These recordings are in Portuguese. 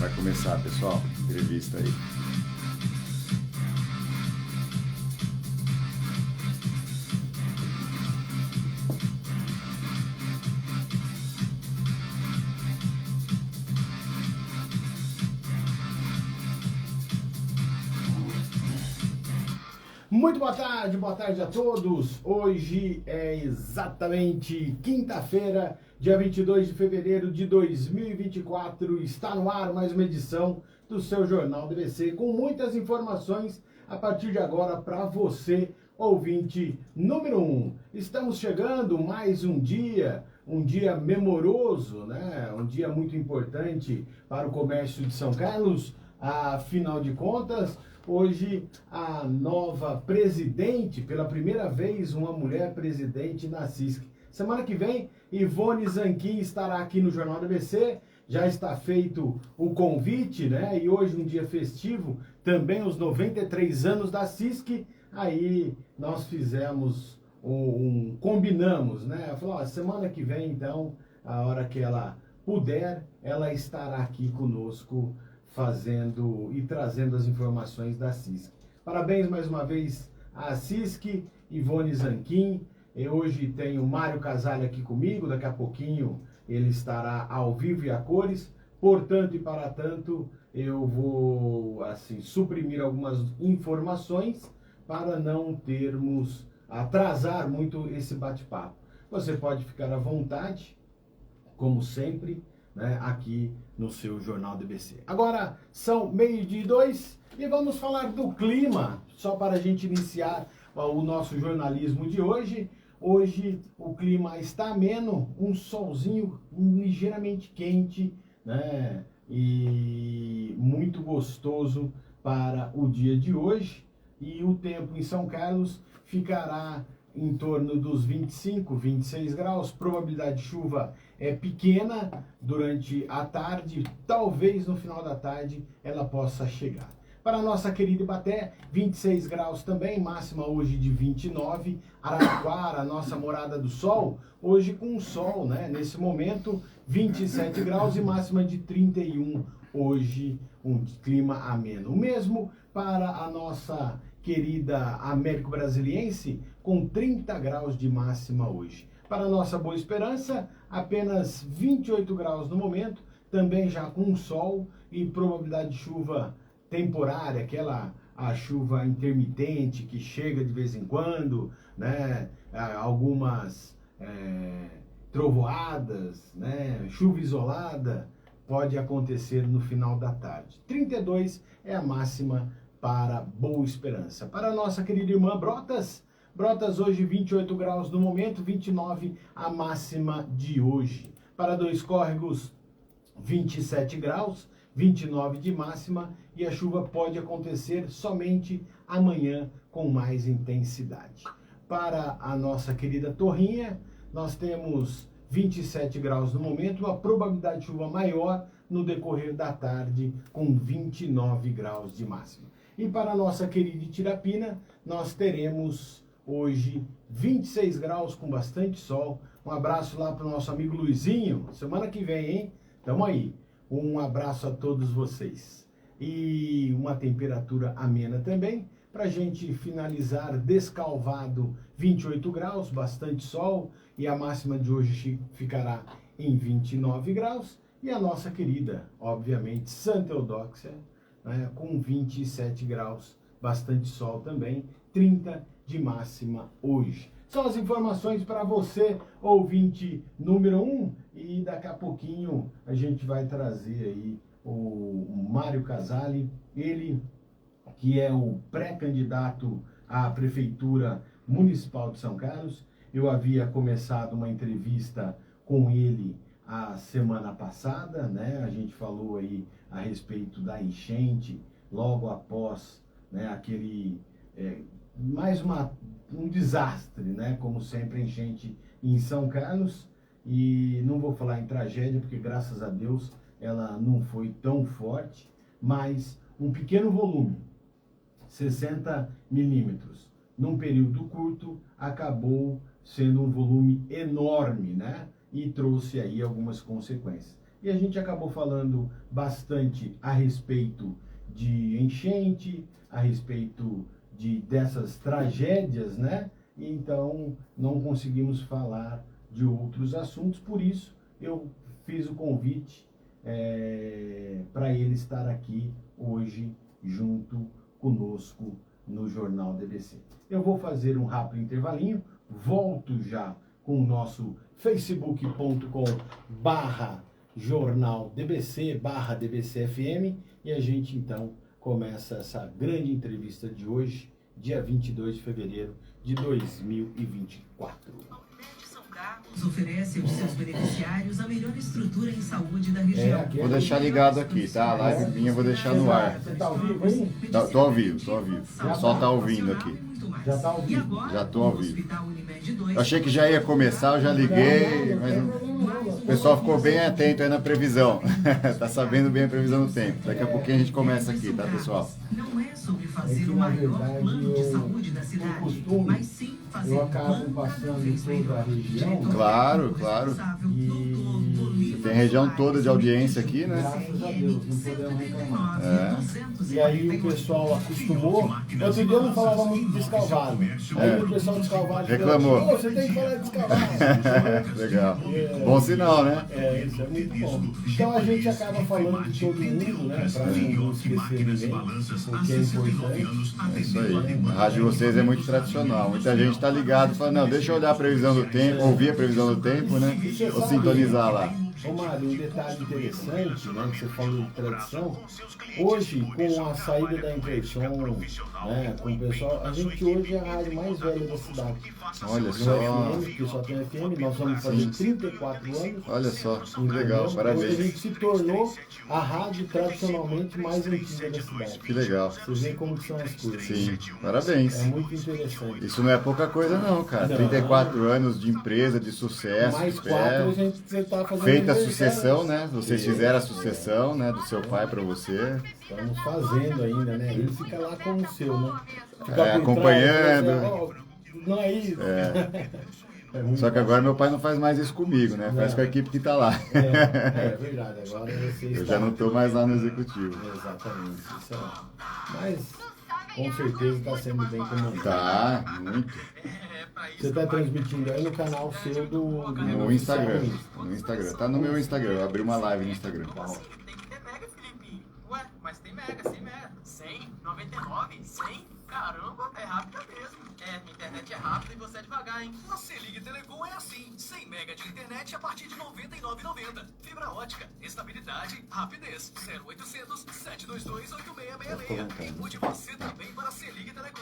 Vai começar, pessoal. Entrevista aí. Muito boa tarde a todos. Hoje é exatamente quinta-feira, dia 22 de fevereiro de 2024. Está no ar mais uma edição do seu Jornal DBC com muitas informações a partir de agora para você, ouvinte número 1. Estamos chegando mais um dia memoroso, né? Um dia muito importante para o comércio de São Carlos. Afinal de contas, hoje a nova presidente, pela primeira vez uma mulher presidente na CISC. Semana que vem, Ivone Zanquim estará aqui no Jornal da ABC. Já está feito o convite, né? E hoje, um dia festivo, também os 93 anos da CISC. Aí nós fizemos combinamos, né? Falou, ó, semana que vem, então, a hora que ela puder, ela estará aqui conosco fazendo e trazendo as informações da CISC. Parabéns mais uma vez à CISC, Ivone Zanquim. E hoje tem o Mário Casale aqui comigo, daqui a pouquinho ele estará ao vivo e a cores. Portanto e para tanto, eu vou assim suprimir algumas informações para não termos atrasar muito esse bate-papo. Você pode ficar à vontade, como sempre, né, aqui no seu Jornal DBC. Agora são 12:02 e vamos falar do clima, só para a gente iniciar o nosso jornalismo de hoje. Hoje o clima está ameno, um solzinho ligeiramente quente, né, e muito gostoso para o dia de hoje. E o tempo em São Carlos ficará em torno dos 25, 26 graus, probabilidade de chuva é pequena durante a tarde, talvez no final da tarde ela possa chegar. Para a nossa querida Ibaté, 26 graus também, máxima hoje de 29. Araraquara, nossa morada do sol, hoje com sol, né? Nesse momento, 27 graus e máxima de 31. Hoje, um clima ameno. O mesmo para a nossa querida Américo Brasiliense, com 30 graus de máxima hoje. Para a nossa Boa Esperança, apenas 28 graus no momento, também já com sol e probabilidade de chuva temporária, a chuva intermitente que chega de vez em quando, né? Algumas trovoadas, né? Chuva isolada pode acontecer no final da tarde. 32 é a máxima para Boa Esperança. Para a nossa querida irmã Brotas, hoje 28 graus no momento, 29 a máxima de hoje. Para Dois Córregos, 27 graus, 29 de máxima, e a chuva pode acontecer somente amanhã com mais intensidade. Para a nossa querida Torrinha, nós temos 27 graus no momento, uma probabilidade de chuva maior no decorrer da tarde, com 29 graus de máxima. E para a nossa querida Itirapina, nós teremos hoje 26 graus com bastante sol. Um abraço lá para o nosso amigo Luizinho, semana que vem, hein? Tamo aí. Um abraço a todos vocês. E uma temperatura amena também. Para a gente finalizar, Descalvado, 28 graus, bastante sol. E a máxima de hoje ficará em 29 graus. E a nossa querida, obviamente, Santa Eudóxia, né, com 27 graus, bastante sol também. 30 de máxima hoje. São as informações para você, ouvinte número 1, e daqui a pouquinho a gente vai trazer aí o Mário Casale, ele que é o pré-candidato à Prefeitura Municipal de São Carlos. Eu havia começado uma entrevista com ele a semana passada, né? A gente falou aí a respeito da enchente, logo após, né, aquele... mais um desastre, né? Como sempre, enchente em São Carlos. E não vou falar em tragédia, porque graças a Deus ela não foi tão forte, mas um pequeno volume, 60 milímetros, num período curto, acabou sendo um volume enorme, né? E trouxe aí algumas consequências. e a gente acabou falando bastante a respeito de enchente, a respeito dessas tragédias, né? Então não conseguimos falar de outros assuntos, por isso eu fiz o convite para ele estar aqui hoje junto conosco no Jornal DBC. Eu vou fazer um rápido intervalinho, volto já com o nosso facebook.com/Jornal DBC/DBCFM e a gente então começa essa grande entrevista de hoje, dia 22 de fevereiro de 2024. Oferece aos seus beneficiários a melhor estrutura em saúde da região. Vou deixar ligado aqui, tá? A live minha eu vou deixar no ar. Você tá ao vivo aí? Tô ao vivo. O pessoal tá ouvindo aqui. Já tá ao vivo? Já tô ao vivo. Eu achei que já ia começar, eu já liguei, mas o pessoal ficou bem atento aí na previsão. Tá sabendo bem a previsão do tempo. Daqui a pouquinho a gente começa aqui, tá, pessoal? Não é sobre fazer o maior plano de saúde da cidade, mas sim fazer eu acabo passando toda a região. Claro. E Tem região toda de audiência aqui, né? graças a Deus, não podemos reclamar. E aí o pessoal acostumou. Outro dia eu não falava muito de Descalvado. Aí o pessoal de Descalvado Reclamou. falou, você tem que falar de Descalvado. Legal. Bom sinal, né? Isso é muito bom. Então a gente acaba falando de todo mundo, né? Pra não esquecer ninguém, porque é importante. É isso aí. A rádio de vocês é muito tradicional. Muita gente tá ligado, fala, não, deixa eu olhar a previsão do tempo, ouvir a previsão do tempo, né? Ou sintonizar lá. Ô Mário, um detalhe interessante, né, que você falou de tradição, hoje com a saída da Intersom, né, com o pessoal, a gente hoje é a rádio mais velha da cidade. Olha No só. FM, porque só tem FM, nós vamos fazer 34 anos. Olha só, que Entendeu? legal, Hoje a parabéns. gente se tornou a rádio tradicionalmente mais antiga da cidade. Que legal. Você vê como que são as coisas. Sim, É parabéns. muito interessante. Isso não é pouca coisa não, cara. Não. 34 anos de empresa, de sucesso, Mais de 4 fé. a gente você tá fazendo. Feita a aniversário. sucessão, né? Vocês fizeram a sucessão, né? Do seu pai para você. Estamos fazendo ainda, né? Ele fica lá como o seu, né? Fica É, por acompanhando. trás, ó, não é isso. É muito Só que agora meu pai não faz mais isso comigo, né? Faz Não. com a equipe que tá lá. É verdade, agora você Eu está... já não tô mais lá no executivo. Exatamente, isso é... Mas, com certeza está sendo bem comandado. Tá, muito. Você está transmitindo aí no canal seu do No Instagram. No Instagram. Tá no meu Instagram. Eu abri uma live no Instagram. Tem mega, Felipe. Ué, mas tem mega, 100 mega. 100? 99? 100? Caramba, é rápida mesmo. É, a internet é rápida e você é devagar, hein? A Selig Telecom é assim. 100 mega de internet a partir de R$ 99,90. Fibra ótica, estabilidade, rapidez. 0800 722 8666. Mude você também para a Selig Telecom.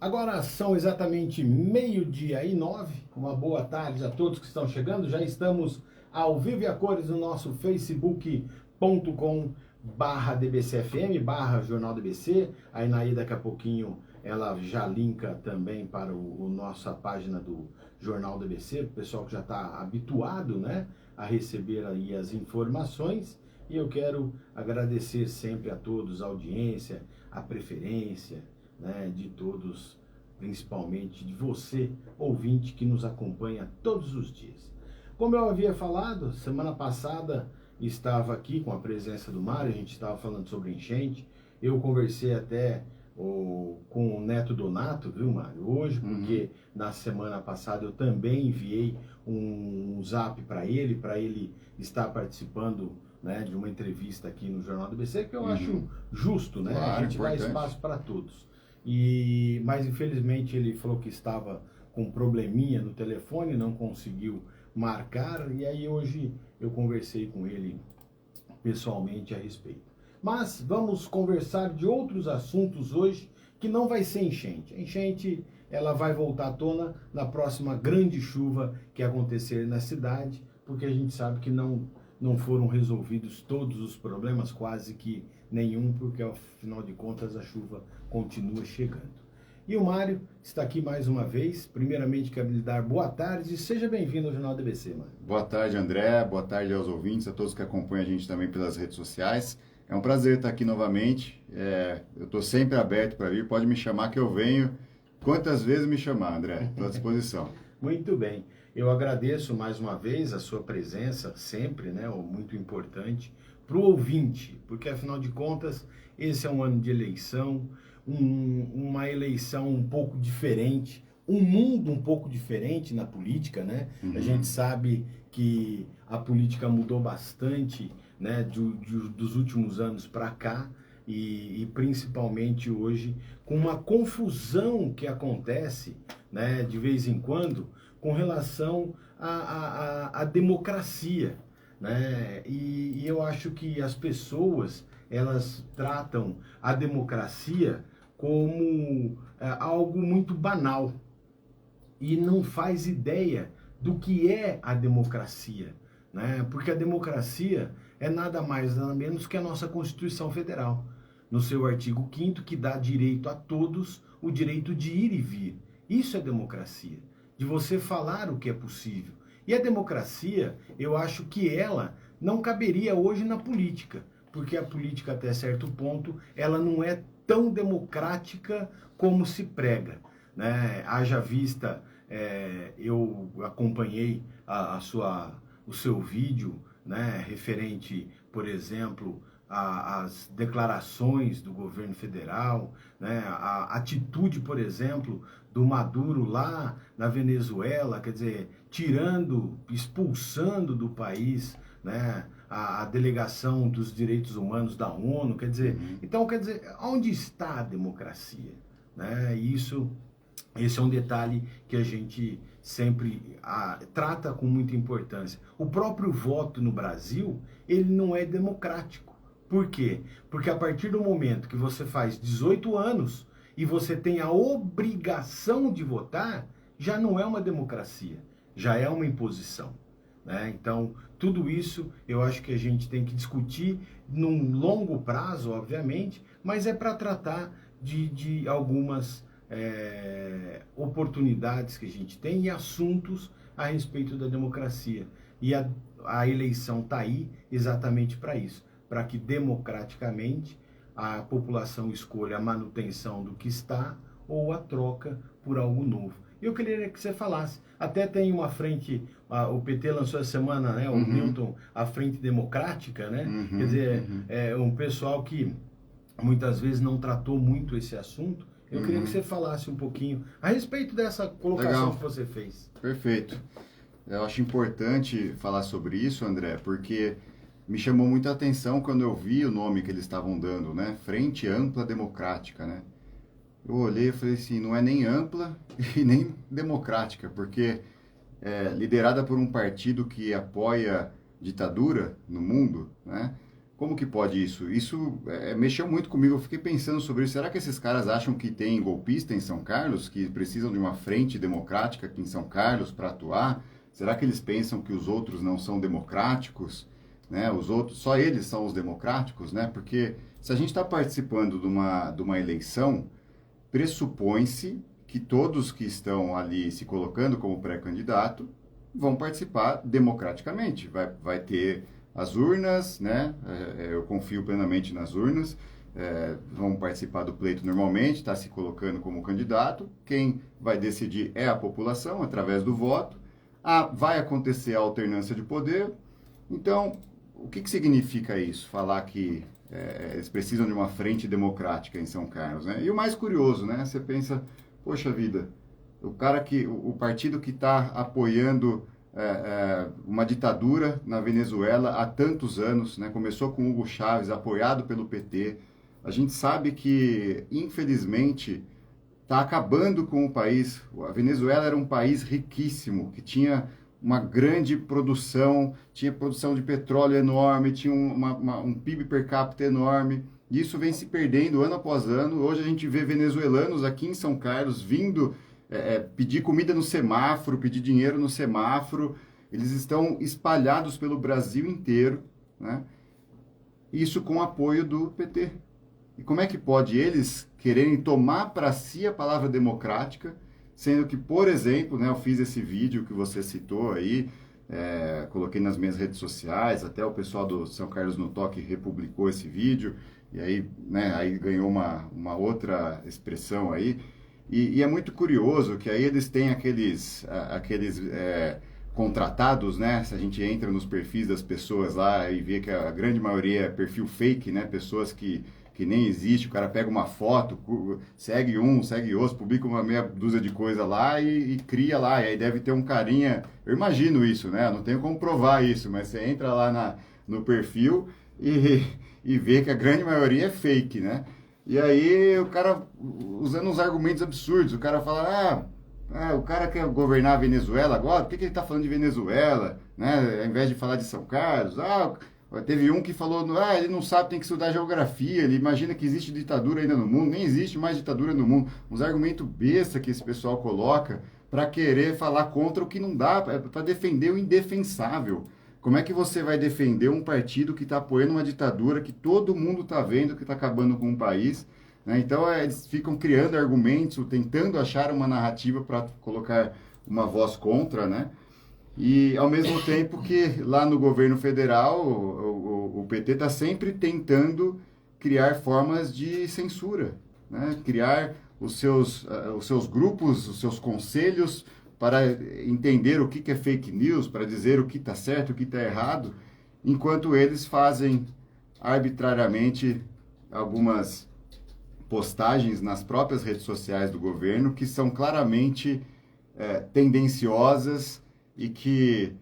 Agora são exatamente 12:09. Uma boa tarde a todos que estão chegando. Já estamos ao vivo e a cores no nosso facebook.com/DBCFM, /Jornal DBC. A Inaí daqui a pouquinho ela já linka também para nossa página do Jornal DBC, o pessoal que já está habituado, né, a receber aí as informações. E eu quero agradecer sempre a todos a audiência, a preferência, né, de todos, principalmente de você, ouvinte, que nos acompanha todos os dias. Como eu havia falado, semana passada estava aqui com a presença do Mário, a gente estava falando sobre enchente, eu conversei até com o Neto Donato, viu, Mário, hoje, porque na semana passada eu também enviei um zap para ele estar participando, né, de uma entrevista aqui no Jornal do BC, que eu acho justo, né? Claro, a gente dá importante. espaço para todos. Mas infelizmente ele falou que estava com um probleminha no telefone, não conseguiu marcar, e aí hoje eu conversei com ele pessoalmente a respeito. Mas vamos conversar de outros assuntos hoje, que não vai ser enchente. A enchente, ela vai voltar à tona na próxima grande chuva que acontecer na cidade, porque a gente sabe que não foram resolvidos todos os problemas, quase que nenhum, porque afinal de contas a chuva continua chegando. E o Mário está aqui mais uma vez. Primeiramente, quero lhe dar boa tarde e seja bem-vindo ao Jornal DBC, Mário. Boa tarde, André. Boa tarde aos ouvintes, a todos que acompanham a gente também pelas redes sociais. É um prazer estar aqui novamente. Eu estou sempre aberto para vir. Pode me chamar que eu venho. Quantas vezes me chamar, André? Estou à disposição. Muito bem. Eu agradeço mais uma vez a sua presença, sempre, né? Muito importante, para o ouvinte, porque afinal de contas, esse é um ano de eleição, uma eleição um pouco diferente, um mundo um pouco diferente na política, né? A gente sabe que a política mudou bastante, né? Dos últimos anos para cá, e principalmente hoje, com uma confusão que acontece, né, de vez em quando, com relação à democracia, né? E eu acho que as pessoas, elas tratam a democracia como algo muito banal e não faz ideia do que é a democracia, né? Porque a democracia é nada mais, nada menos que a nossa Constituição Federal, no seu artigo 5º, que dá direito a todos o direito de ir e vir. Isso é democracia, de você falar o que é possível. E a democracia, eu acho que ela não caberia hoje na política, porque a política, até certo ponto, ela não é tão democrática como se prega, né? Haja vista, eu acompanhei o seu vídeo, né, referente, por exemplo, as declarações do governo federal, né, a atitude, por exemplo, do Maduro lá na Venezuela, quer dizer, expulsando do país, né, a delegação dos direitos humanos da ONU, quer dizer, então, quer dizer, onde está a democracia? Né? Esse é um detalhe que a gente sempre trata com muita importância. O próprio voto no Brasil, ele não é democrático. Por quê? Porque a partir do momento que você faz 18 anos e você tem a obrigação de votar, já não é uma democracia, já é uma imposição, né? Então, tudo isso eu acho que a gente tem que discutir num longo prazo, obviamente, mas é para tratar de algumas oportunidades que a gente tem e assuntos a respeito da democracia. E a eleição está aí exatamente para isso, para que democraticamente a população escolha a manutenção do que está ou a troca por algo novo. Eu queria que você falasse, até tem uma frente, o PT lançou essa semana, né, o Milton, a Frente Democrática, né? Quer dizer, é um pessoal que muitas vezes não tratou muito esse assunto. Eu queria que você falasse um pouquinho a respeito dessa colocação que você fez. Perfeito. Eu acho importante falar sobre isso, André, porque me chamou muita atenção quando eu vi o nome que eles estavam dando, né? Frente Ampla Democrática, né? Eu olhei e falei assim, não é nem ampla e nem democrática, porque é liderada por um partido que apoia ditadura no mundo, né? Como que pode isso? Isso mexeu muito comigo, eu fiquei pensando sobre isso. Será que esses caras acham que tem golpista em São Carlos, que precisam de uma frente democrática aqui em São Carlos para atuar? Será que eles pensam que os outros não são democráticos? Né? Os outros, só eles são os democráticos, né? Porque se a gente está participando de uma eleição, pressupõe-se que todos que estão ali se colocando como pré-candidato vão participar democraticamente. Vai ter as urnas, né? Eu confio plenamente nas urnas, vão participar do pleito normalmente, está se colocando como candidato. Quem vai decidir é a população, através do voto. Vai acontecer a alternância de poder. Então, o que significa isso? Falar que eles precisam de uma frente democrática em São Carlos, né? E o mais curioso, né? Você pensa, poxa vida, o partido que está apoiando uma ditadura na Venezuela há tantos anos, né? Começou com Hugo Chávez, apoiado pelo PT. A gente sabe que, infelizmente, está acabando com o país. A Venezuela era um país riquíssimo, que tinha uma grande produção, tinha produção de petróleo enorme, tinha um PIB per capita enorme. E isso vem se perdendo ano após ano. Hoje a gente vê venezuelanos aqui em São Carlos vindo pedir comida no semáforo, pedir dinheiro no semáforo. Eles estão espalhados pelo Brasil inteiro, né? Isso com o apoio do PT. E como é que pode eles quererem tomar para si a palavra democrática, sendo que, por exemplo, né, eu fiz esse vídeo que você citou aí, coloquei nas minhas redes sociais, até o pessoal do São Carlos no Toque republicou esse vídeo, e aí, né, aí ganhou uma outra expressão aí. E é muito curioso que aí eles têm aqueles contratados, né? Se a gente entra nos perfis das pessoas lá e vê que a grande maioria é perfil fake, né? Pessoas que nem existe, o cara pega uma foto, segue um, segue outro, publica uma meia dúzia de coisa lá e cria lá. E aí deve ter um carinha, eu imagino isso, né? Não tenho como provar isso, mas você entra lá no perfil e vê que a grande maioria é fake, né? E aí o cara, usando uns argumentos absurdos, o cara fala, o cara quer governar a Venezuela agora, por que ele está falando de Venezuela, né? Ao invés de falar de São Carlos, teve um que falou, ele não sabe, tem que estudar geografia, ele imagina que existe ditadura ainda no mundo, nem existe mais ditadura no mundo. Uns argumentos besta que esse pessoal coloca para querer falar contra o que não dá, para defender o indefensável. Como é que você vai defender um partido que está apoiando uma ditadura que todo mundo está vendo que está acabando com o país? Né? Então, eles ficam criando argumentos, tentando achar uma narrativa para colocar uma voz contra, né? E, ao mesmo tempo que lá no governo federal, o PT está sempre tentando criar formas de censura, né? Criar os seus grupos, os seus conselhos para entender o que é fake news, para dizer o que está certo, o que está errado, enquanto eles fazem arbitrariamente algumas postagens nas próprias redes sociais do governo que são claramente tendenciosas e que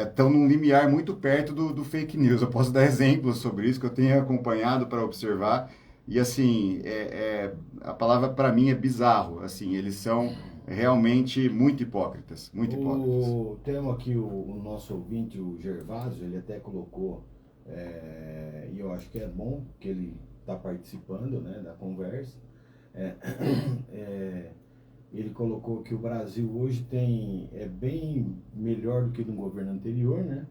estão num limiar muito perto do fake news. Eu posso dar exemplos sobre isso que eu tenho acompanhado para observar. E, assim, a palavra para mim é bizarro. Assim, eles são realmente muito hipócritas, muito hipócritas. Temos aqui o nosso ouvinte, o Gervásio, ele até colocou, e eu acho que é bom que ele está participando, né, da conversa. Ele colocou que o Brasil hoje é bem melhor do que no governo anterior, né?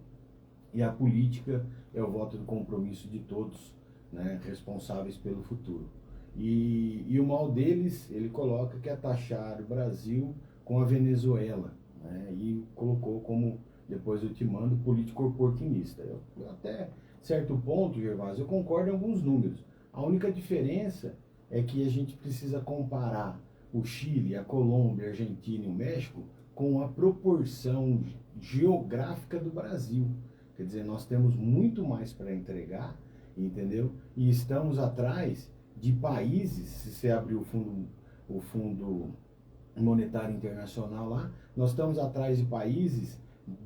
E a política é o voto do compromisso de todos, né, responsáveis pelo futuro. E o mal deles, ele coloca que é taxar o Brasil com a Venezuela, né? E colocou como, depois eu te mando, político oportunista. Eu até certo ponto, Gervásio, eu concordo em alguns números. A única diferença é que a gente precisa comparar o Chile, a Colômbia, a Argentina e o México com a proporção geográfica do Brasil. Quer dizer, nós temos muito mais para entregar, entendeu? E estamos atrás de países, se você abrir o fundo Monetário Internacional lá, nós estamos atrás de países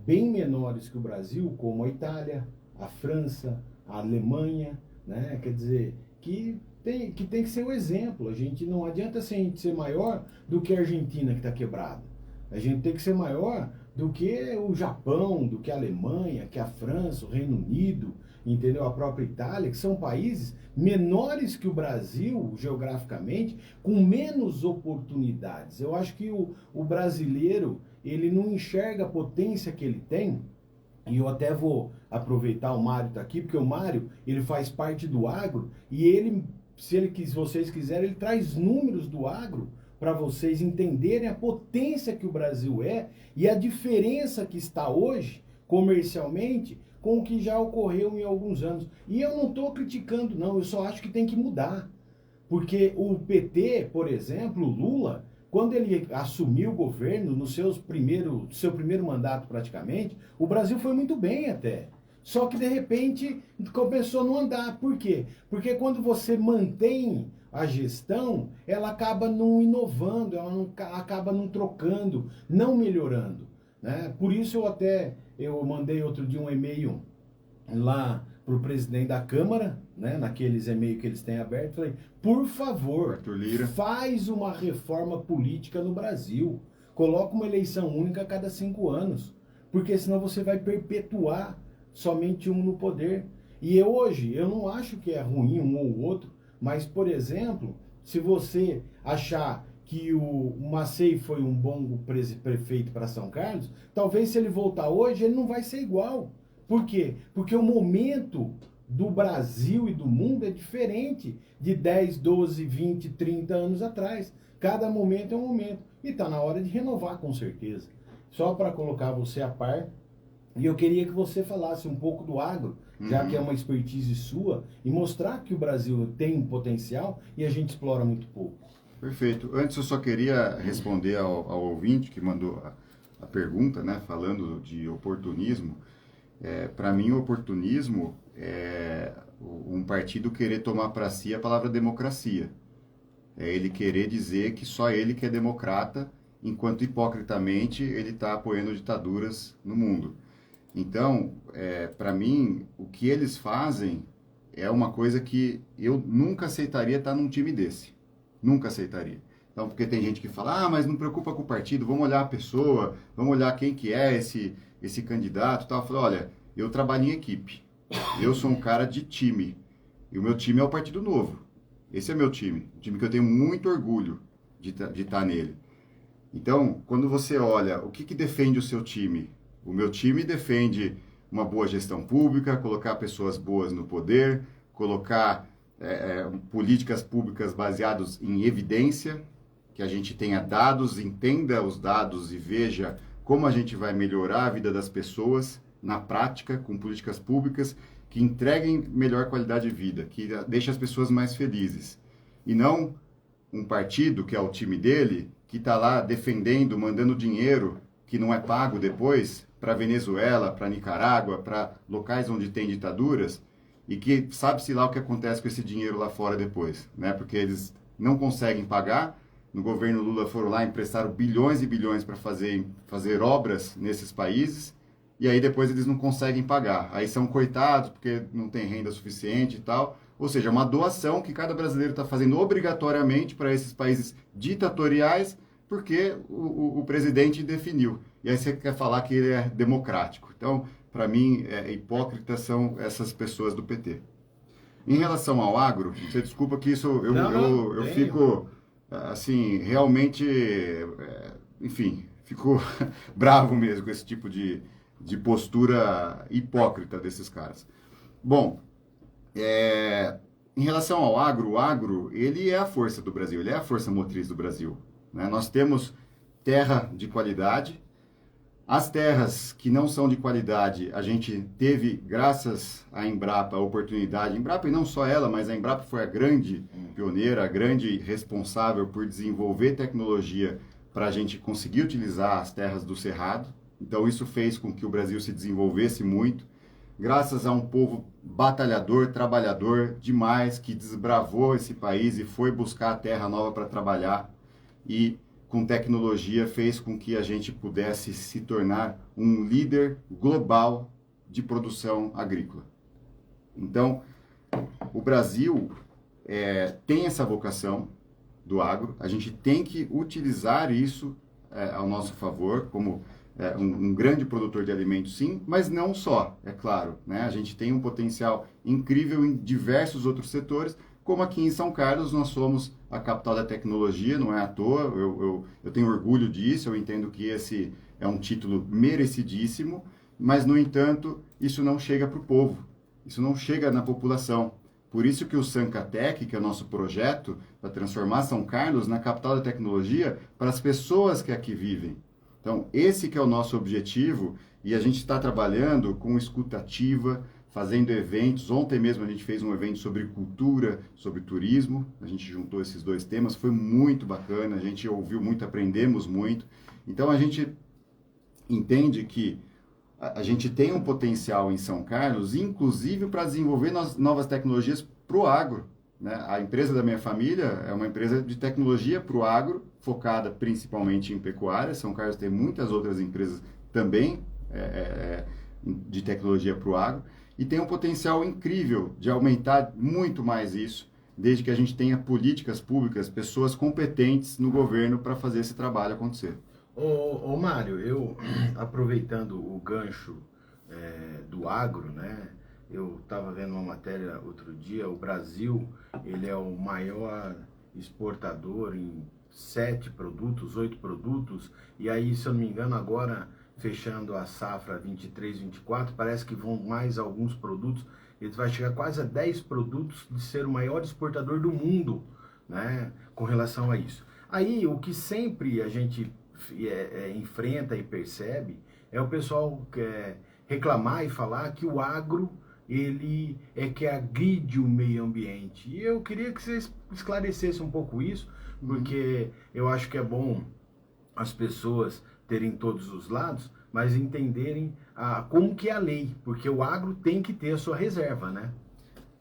bem menores que o Brasil, como a Itália, a França, a Alemanha, né? Quer dizer, que tem que ser o exemplo. A gente não adianta a gente ser maior do que a Argentina, que está quebrada. A gente tem que ser maior do que o Japão, do que a Alemanha, que a França, o Reino Unido, entendeu? A própria Itália, que são países menores que o Brasil, geograficamente, com menos oportunidades. Eu acho que o brasileiro, ele não enxerga a potência que ele tem. E eu até vou aproveitar, o Mário está aqui, porque o Mário, ele faz parte do agro, e ele, se vocês quiserem, ele traz números do agro para vocês entenderem a potência que o Brasil é e a diferença que está hoje, comercialmente, com o que já ocorreu em alguns anos. E eu não estou criticando, não, eu só acho que tem que mudar. Porque o PT, por exemplo, o Lula, quando ele assumiu o governo, no seu primeiro mandato praticamente, o Brasil foi muito bem até. Só que de repente começou a não andar. Por quê? Porque quando você mantém a gestão, ela acaba não inovando, acaba não trocando, não melhorando, né? Por isso eu mandei outro dia um e-mail lá para o presidente da Câmara, né, naqueles e-mails que eles têm aberto, falei, por favor, faz uma reforma política no Brasil, coloca uma eleição única a cada 5 anos, porque senão você vai perpetuar somente um no poder. E hoje, eu não acho que é ruim um ou outro, mas, por exemplo, se você achar que o Macei foi um bom prefeito para São Carlos, talvez se ele voltar hoje, ele não vai ser igual. Por quê? Porque o momento do Brasil e do mundo é diferente de 10, 12, 20, 30 anos atrás. Cada momento é um momento. E está na hora de renovar, com certeza. Só para colocar você a par, e eu queria que você falasse um pouco do agro, já que é uma expertise sua, e mostrar que o Brasil tem um potencial e a gente explora muito pouco. Perfeito. Antes eu só queria responder ao ouvinte que mandou a pergunta, né, falando de oportunismo. Para mim, o oportunismo é um partido querer tomar para si a palavra democracia. É ele querer dizer que só ele que é democrata, enquanto hipocritamente ele está apoiando ditaduras no mundo. Então, para mim, o que eles fazem é uma coisa que eu nunca aceitaria estar num time desse. Nunca aceitaria. Então, porque tem gente que fala, mas não preocupa com o partido, vamos olhar a pessoa, vamos olhar quem que é esse candidato e tal. Eu falei, olha, eu trabalho em equipe, eu sou um cara de time, e o meu time é o Partido Novo. Esse é meu time, um time que eu tenho muito orgulho de estar nele. Então, quando você olha, o que defende o seu time? O meu time defende uma boa gestão pública, colocar pessoas boas no poder, colocar políticas públicas baseadas em evidência, que a gente tenha dados, entenda os dados e veja como a gente vai melhorar a vida das pessoas na prática, com políticas públicas que entreguem melhor qualidade de vida, que deixem as pessoas mais felizes. E não um partido, que é o time dele, que está lá defendendo, mandando dinheiro que não é pago depois para Venezuela, para Nicarágua, para locais onde tem ditaduras, e que sabe-se lá o que acontece com esse dinheiro lá fora depois, né? Porque eles não conseguem pagar. No governo Lula foram lá, emprestaram bilhões e bilhões para fazer obras nesses países, e aí depois eles não conseguem pagar. Aí são coitados porque não tem renda suficiente e tal. Ou seja, uma doação que cada brasileiro está fazendo obrigatoriamente para esses países ditatoriais, porque o presidente definiu. E aí você quer falar que ele é democrático. Então, para mim, hipócritas são essas pessoas do PT. Em relação ao agro, você desculpa que isso eu fico, assim, realmente, enfim, fico bravo mesmo com esse tipo de postura hipócrita desses caras. Bom, em relação ao agro, o agro, ele é a força do Brasil, ele é a força motriz do Brasil, né? Nós temos terra de qualidade. As terras que não são de qualidade, a gente teve, graças à Embrapa, a oportunidade. Embrapa, e não só ela, mas a Embrapa foi a grande pioneira, a grande responsável por desenvolver tecnologia para a gente conseguir utilizar as terras do Cerrado. Então, isso fez com que o Brasil se desenvolvesse muito. Graças a um povo batalhador, trabalhador demais, que desbravou esse país e foi buscar a terra nova para trabalhar. E com tecnologia fez com que a gente pudesse se tornar um líder global de produção agrícola. Então, o Brasil tem essa vocação do agro, a gente tem que utilizar isso ao nosso favor, como um grande produtor de alimentos, sim, mas não só, é claro, né? A gente tem um potencial incrível em diversos outros setores, como aqui em São Carlos nós somos a capital da tecnologia, não é à toa, eu tenho orgulho disso, eu entendo que esse é um título merecidíssimo, mas, no entanto, isso não chega para o povo, isso não chega na população. Por isso que o Sancatec, que é o nosso projeto para transformar São Carlos na capital da tecnologia para as pessoas que aqui vivem. Então, esse que é o nosso objetivo, e a gente está trabalhando com escuta ativa, fazendo eventos. Ontem mesmo a gente fez um evento sobre cultura, sobre turismo. A gente juntou esses dois temas, foi muito bacana, a gente ouviu muito, aprendemos muito. Então a gente entende que a gente tem um potencial em São Carlos, inclusive para desenvolver novas tecnologias para o agro, né? A empresa da minha família é uma empresa de tecnologia para o agro, focada principalmente em pecuária. São Carlos tem muitas outras empresas também de tecnologia para o agro. E tem um potencial incrível de aumentar muito mais isso, desde que a gente tenha políticas públicas, pessoas competentes no governo para fazer esse trabalho acontecer. Ô Mário, eu, aproveitando o gancho do agro, né? Eu estava vendo uma matéria outro dia, o Brasil, ele é o maior exportador em 7 produtos, 8 produtos, e aí, se eu não me engano, agora, fechando a safra 23-24, parece que vão mais alguns produtos, ele vai chegar quase a 10 produtos de ser o maior exportador do mundo, né, com relação a isso. Aí, o que sempre a gente enfrenta e percebe é o pessoal reclamar e falar que o agro ele é que agride o meio ambiente. E eu queria que você esclarecesse um pouco isso, porque eu acho que é bom as pessoas terem todos os lados, mas entenderem como que é a lei, porque o agro tem que ter a sua reserva, né?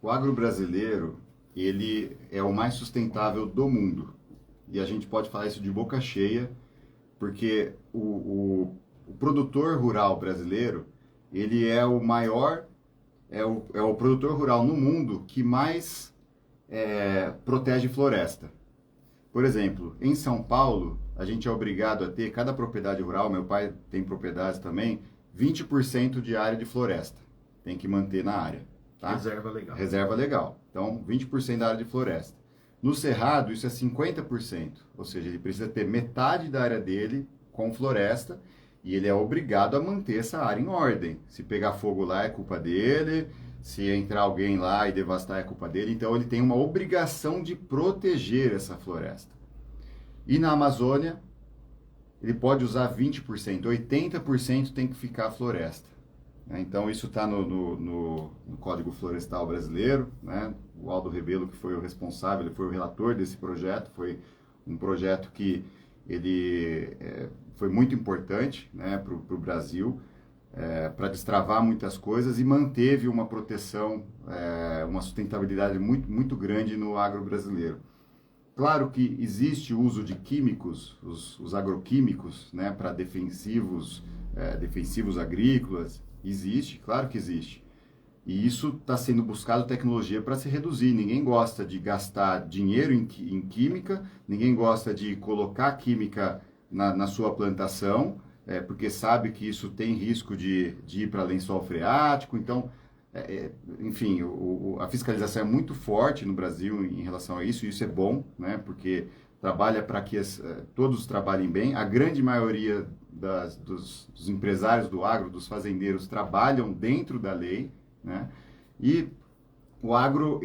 O agro brasileiro, ele é o mais sustentável do mundo. E a gente pode falar isso de boca cheia, porque o produtor rural brasileiro, ele é o maior, é o produtor rural no mundo que mais protege floresta. Por exemplo, em São Paulo, a gente é obrigado a ter, cada propriedade rural, meu pai tem propriedades também, 20% de área de floresta. Tem que manter na área. Tá? Reserva legal. Reserva legal. Então, 20% da área de floresta. No Cerrado, isso é 50%. Ou seja, ele precisa ter metade da área dele com floresta e ele é obrigado a manter essa área em ordem. Se pegar fogo lá, é culpa dele. Se entrar alguém lá e devastar, é culpa dele. Então, ele tem uma obrigação de proteger essa floresta. E na Amazônia, ele pode usar 20%. 80% tem que ficar a floresta. Então, isso está no Código Florestal Brasileiro, né? O Aldo Rebelo, que foi o responsável, ele foi o relator desse projeto, foi um projeto que ele foi muito importante, né, para o Brasil, para destravar muitas coisas e manteve uma proteção, uma sustentabilidade muito, muito grande no agro brasileiro. Claro que existe o uso de químicos, os agroquímicos, né, para defensivos agrícolas. Existe, claro que existe. E isso está sendo buscado tecnologia para se reduzir. Ninguém gosta de gastar dinheiro em química, ninguém gosta de colocar química na sua plantação, porque sabe que isso tem risco de ir para lençol freático. Então, enfim, a fiscalização é muito forte no Brasil em relação a isso, e isso é bom, né, porque trabalha para que todos trabalhem bem. A grande maioria dos empresários do agro, dos fazendeiros, trabalham dentro da lei, né? E o agro,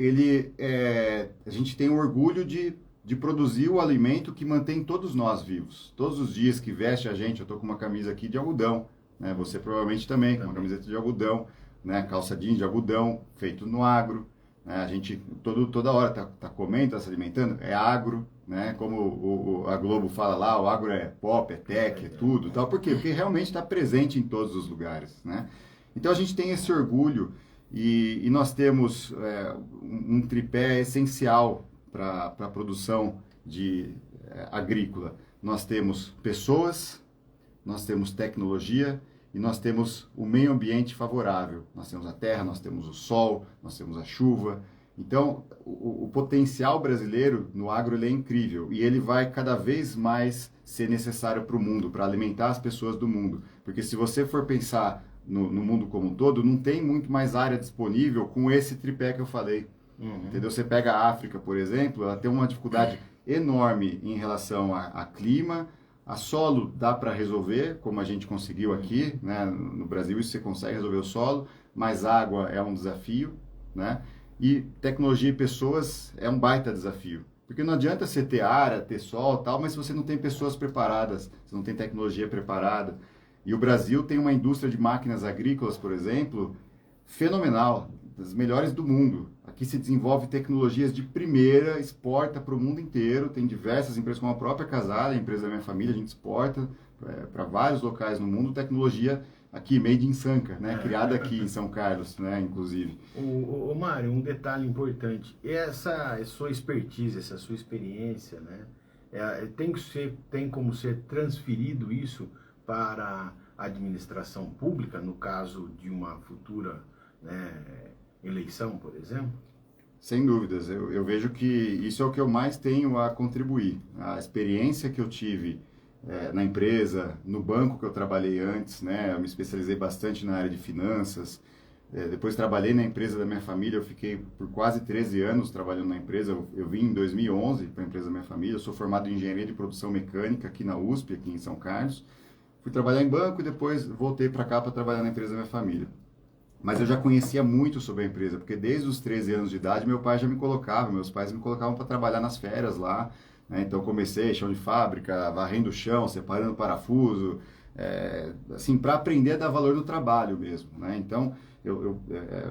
a gente tem o orgulho de produzir o alimento que mantém todos nós vivos. Todos os dias que veste a gente, eu estou com uma camisa aqui de algodão, né? Você provavelmente também, com uma camiseta de algodão, né? Calça jeans de algodão, feito no agro. A gente toda hora tá comendo, tá se alimentando, é agro, né? Como a Globo fala lá, o agro é pop, é tech, é tudo, tal. Por quê? Porque realmente está presente em todos os lugares, né? Então a gente tem esse orgulho e nós temos um tripé essencial para a produção agrícola. Nós temos pessoas, nós temos tecnologia e nós temos o meio ambiente favorável. Nós temos a terra, nós temos o sol, nós temos a chuva. Então, o potencial brasileiro no agro ele é incrível e ele vai cada vez mais ser necessário para o mundo, para alimentar as pessoas do mundo. Porque se você for pensar no mundo como um todo, não tem muito mais área disponível com esse tripé que eu falei. Entendeu? Você pega a África, por exemplo, ela tem uma dificuldade enorme em relação a clima. A solo dá para resolver, como a gente conseguiu aqui, né? No Brasil isso você consegue resolver o solo, mas água é um desafio, né? E tecnologia e pessoas é um baita desafio. Porque não adianta você ter área, ter sol e tal, mas se você não tem pessoas preparadas, você não tem tecnologia preparada. E o Brasil tem uma indústria de máquinas agrícolas, por exemplo, fenomenal, das melhores do mundo. Aqui se desenvolve tecnologias de primeira, exporta para o mundo inteiro. Tem diversas empresas, como a própria Casale, a empresa da minha família, a gente exporta para vários locais no mundo. Tecnologia aqui, made in Sanca, né? Criada aqui em São Carlos, né? Inclusive. O Mário, um detalhe importante. Essa sua expertise, essa sua experiência, né? Tem como ser transferido isso para a administração pública, no caso de uma futura, né, eleição, por exemplo? Sem dúvidas, eu vejo que isso é o que eu mais tenho a contribuir. A experiência que eu tive na empresa, no banco que eu trabalhei antes, né, eu me especializei bastante na área de finanças, depois trabalhei na empresa da minha família, eu fiquei por quase 13 anos trabalhando na empresa, eu vim em 2011 para a empresa da minha família, eu sou formado em engenharia de produção mecânica aqui na USP, aqui em São Carlos, fui trabalhar em banco e depois voltei para cá para trabalhar na empresa da minha família. Mas eu já conhecia muito sobre a empresa, porque desde os 13 anos de idade, meus pais me colocavam para trabalhar nas férias lá, né? Então comecei chão de fábrica, varrendo o chão, separando parafuso, assim, para aprender a dar valor no trabalho mesmo, né? Então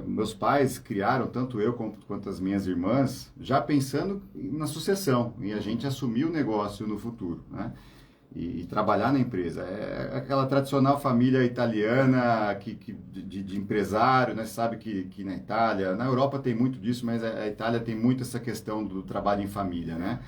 Meus pais criaram, tanto eu quanto as minhas irmãs, já pensando na sucessão, em a gente assumir o negócio no futuro, né? E trabalhar na empresa. É aquela tradicional família italiana de empresário, né? Você sabe que na Itália, na Europa tem muito disso, mas a Itália tem muito essa questão do trabalho em família, né?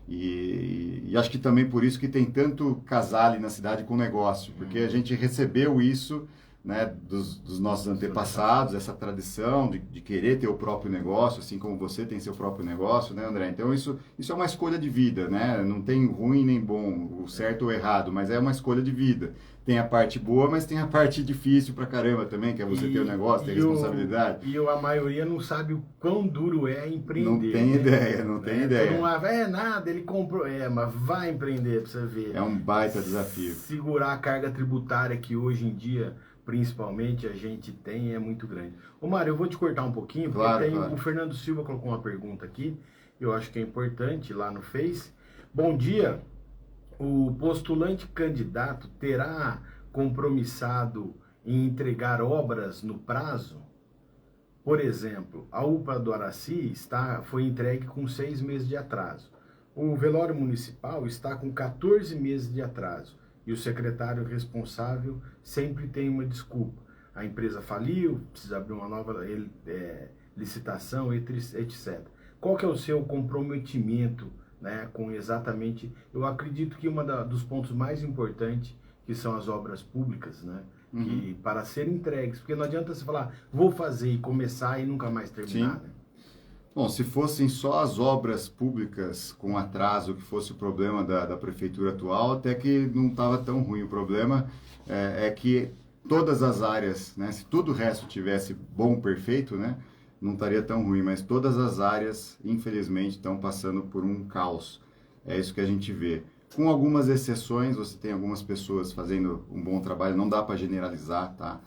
E acho que também por isso que tem tanto casal ali na cidade com negócio, porque a gente recebeu isso, né, dos nossos antepassados, essa tradição de querer ter o próprio negócio, assim como você tem seu próprio negócio, né, André? Então isso é uma escolha de vida, né? Não tem ruim nem bom, o certo ou errado, mas é uma escolha de vida. Tem a parte boa, mas tem a parte difícil pra caramba também, que é você ter o negócio, ter responsabilidade. E a maioria não sabe o quão duro é empreender. Não tem ideia, não tem ideia. Então, não nada, ele comprou. Mas vai empreender pra você ver. É um baita desafio. Segurar a carga tributária que hoje em dia, principalmente, a gente tem é muito grande. Ô Mário, eu vou te cortar um pouquinho, porque claro. O Fernando Silva colocou uma pergunta aqui, eu acho que é importante, lá no Face. Bom dia, o postulante candidato terá compromissado em entregar obras no prazo? Por exemplo, a UPA do Araci foi entregue com 6 meses de atraso. O velório municipal está com 14 meses de atraso. E o secretário responsável sempre tem uma desculpa. A empresa faliu, precisa abrir uma nova licitação, etc. Qual que é o seu comprometimento, né, com exatamente... Eu acredito que dos pontos mais importantes, que são as obras públicas, né? Que, para serem entregues. Porque não adianta você falar, vou fazer e começar e nunca mais terminar, né? Bom, se fossem só as obras públicas com atraso que fosse o problema da prefeitura atual, até que não estava tão ruim. O problema é que todas as áreas, né, se tudo o resto tivesse bom, perfeito, né, não estaria tão ruim, mas todas as áreas, infelizmente, estão passando por um caos. É isso que a gente vê. Com algumas exceções, você tem algumas pessoas fazendo um bom trabalho, não dá para generalizar, tá?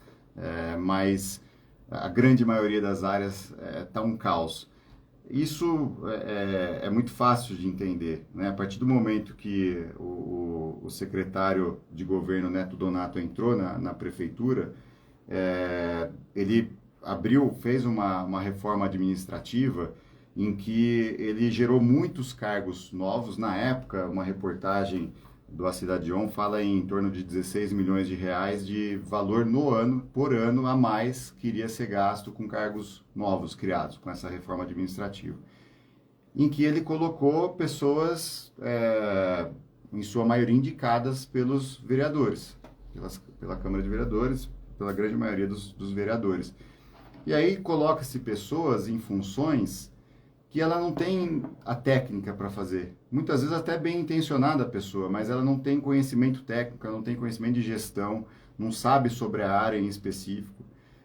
Mas a grande maioria das áreas está um caos. Isso é muito fácil de entender, né? A partir do momento que o secretário de governo, Neto Donato, entrou na prefeitura, ele fez uma reforma administrativa em que ele gerou muitos cargos novos. Na época, uma reportagem do A Cidade On fala em torno de 16 milhões de reais de valor por ano a mais que iria ser gasto com cargos novos criados com essa reforma administrativa, em que ele colocou pessoas, em sua maioria, indicadas pelos vereadores, pela Câmara de Vereadores, pela grande maioria dos vereadores. E aí coloca-se pessoas em funções que ela não tem a técnica para fazer. Muitas vezes até bem intencionada a pessoa, mas ela não tem conhecimento técnico, não tem conhecimento de gestão, não sabe sobre a área em específico.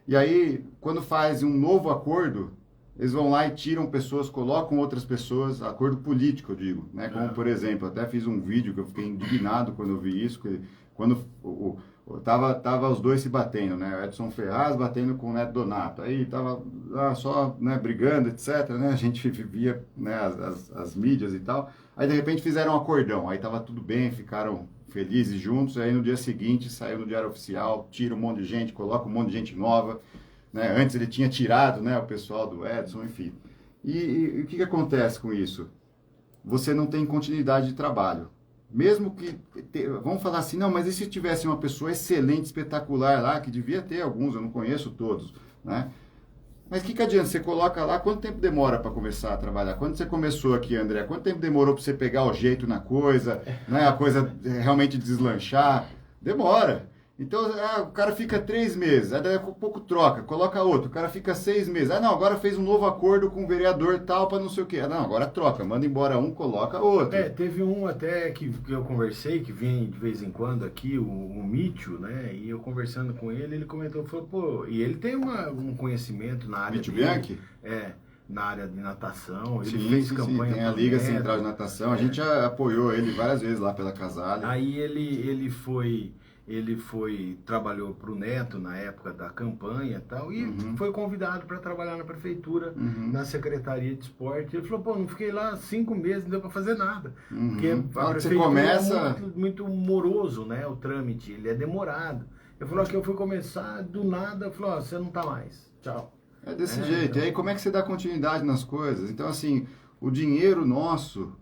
E aí, quando faz um novo acordo, eles vão lá e tiram pessoas, colocam outras pessoas, acordo político, eu digo, né? Como, por exemplo, até fiz um vídeo que eu fiquei indignado quando eu vi isso, quando tava os dois se batendo, né? O Edson Ferraz batendo com o Neto Donato. Aí tava só, né, brigando, etc, né? A gente vivia, né, as mídias e tal. Aí, de repente, fizeram um acordão. Aí tava tudo bem, ficaram felizes juntos. Aí, no dia seguinte, saiu no Diário Oficial, tira um monte de gente, coloca um monte de gente nova, né? Antes ele tinha tirado, né, o pessoal do Edson, enfim. E o que acontece com isso? Você não tem continuidade de trabalho. Mesmo que, vamos falar assim, não, mas e se tivesse uma pessoa excelente, espetacular lá, que devia ter alguns, eu não conheço todos, né? Mas o que adianta? Você coloca lá, quanto tempo demora para começar a trabalhar? Quando você começou aqui, André, quanto tempo demorou para você pegar o jeito na coisa, né? A coisa realmente deslanchar? Demora. Então, o cara fica 3 meses, aí daqui a pouco troca, coloca outro, o cara fica 6 meses. Não, agora fez um novo acordo com o vereador tal, para não sei o quê. Não, agora troca, manda embora um, coloca outro. Teve um até que eu conversei, que vem de vez em quando aqui, o Mítio, né? E eu conversando com ele comentou, falou, pô, e ele tem um conhecimento na área Mítio Bianchi? Na área de natação, ele sim, fez sim, campanha. Tem a Liga Central de Natação, a gente já apoiou ele várias vezes lá pela Casalha. Aí ele trabalhou para o Neto na época da campanha e tal, e foi convidado para trabalhar na prefeitura, na Secretaria de Esporte. Ele falou, pô, não fiquei lá 5 meses, não deu para fazer nada. Porque a prefeitura você começa... é muito moroso, né, o trâmite, ele é demorado. Ele falou que eu fui começar, do nada, falou, ó, você não tá mais, tchau. É desse jeito. E aí como é que você dá continuidade nas coisas? Então, assim, o dinheiro nosso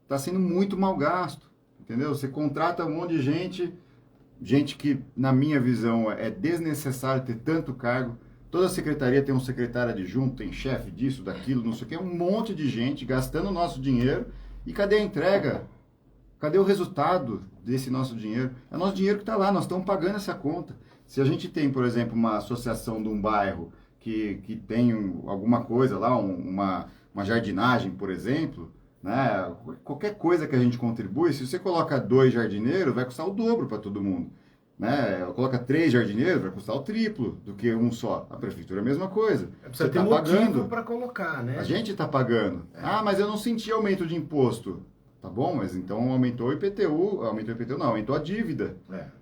está sendo muito mal gasto, entendeu? Você contrata um monte de gente que, na minha visão, é desnecessário ter tanto cargo. Toda secretaria tem um secretário adjunto, tem chefe disso, daquilo, não sei o quê. Um monte de gente gastando o nosso dinheiro. E cadê a entrega? Cadê o resultado desse nosso dinheiro? É o nosso dinheiro que está lá, nós estamos pagando essa conta. Se a gente tem, por exemplo, uma associação de um bairro que tem alguma coisa lá, uma jardinagem, por exemplo, né? Qualquer coisa que a gente contribui, se você coloca 2 jardineiros, vai custar o dobro para todo mundo. Né? Coloca 3 jardineiros, vai custar o triplo do que um só. A prefeitura é a mesma coisa. Precisa você ter tá motivo pagando. para colocar, né? A gente está pagando. Ah, mas eu não senti aumento de imposto. Tá bom, mas então aumentou o IPTU, aumentou a dívida.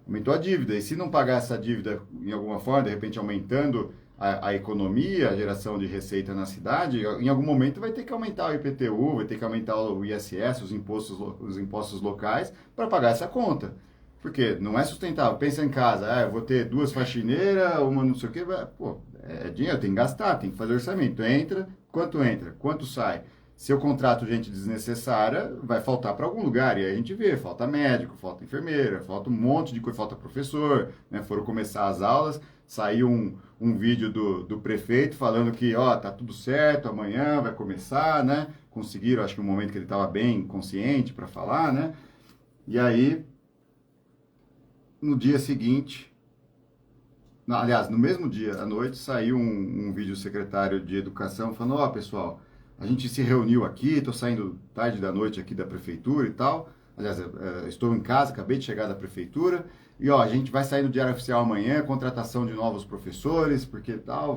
Aumentou a dívida. E se não pagar essa dívida em alguma forma, de repente aumentando a economia, a geração de receita na cidade, em algum momento vai ter que aumentar o IPTU, vai ter que aumentar o ISS, os impostos locais, para pagar essa conta. Porque não é sustentável. Pensa em casa, eu vou ter 2 faxineiras, uma não sei o quê. Pô, é dinheiro, tem que gastar, tem que fazer orçamento. Entra, quanto sai? Se eu contrato gente desnecessária, vai faltar para algum lugar. E aí a gente vê, falta médico, falta enfermeira, falta um monte de coisa, falta professor. Né? Foram começar as aulas, saiu um vídeo do prefeito falando que, tá tudo certo, amanhã vai começar, né? Conseguiram, acho que um momento que ele estava bem consciente para falar, né? E aí, no dia seguinte, aliás, no mesmo dia, à noite, saiu um vídeo do secretário de Educação falando, pessoal, a gente se reuniu aqui, estou saindo tarde da noite aqui da prefeitura e tal. Aliás, estou em casa, acabei de chegar da prefeitura. E a gente vai sair no Diário Oficial amanhã, contratação de novos professores, porque tal,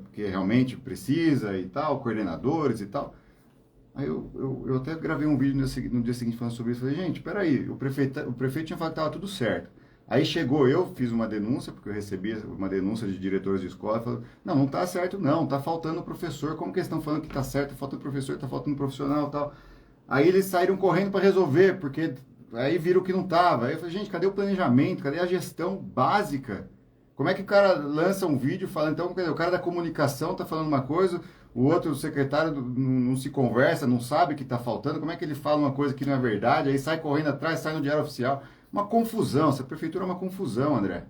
porque realmente precisa e tal, coordenadores e tal. Aí eu até gravei um vídeo no dia seguinte falando sobre isso. Falei, gente, peraí, o prefeito tinha falado que estava tudo certo. Aí chegou, eu fiz uma denúncia, porque eu recebi uma denúncia de diretores de escola, falando, não está certo não, está faltando professor, como que eles estão falando que está certo, está faltando professor, está faltando profissional e tal. Aí eles saíram correndo para resolver, porque aí viram que não estava. Aí eu falei, gente, cadê o planejamento, cadê a gestão básica? Como é que o cara lança um vídeo falando, então, o cara da comunicação está falando uma coisa, o outro, o secretário, não se conversa, não sabe que está faltando, como é que ele fala uma coisa que não é verdade, aí sai correndo atrás, sai no Diário Oficial. Uma confusão, essa prefeitura é uma confusão, André.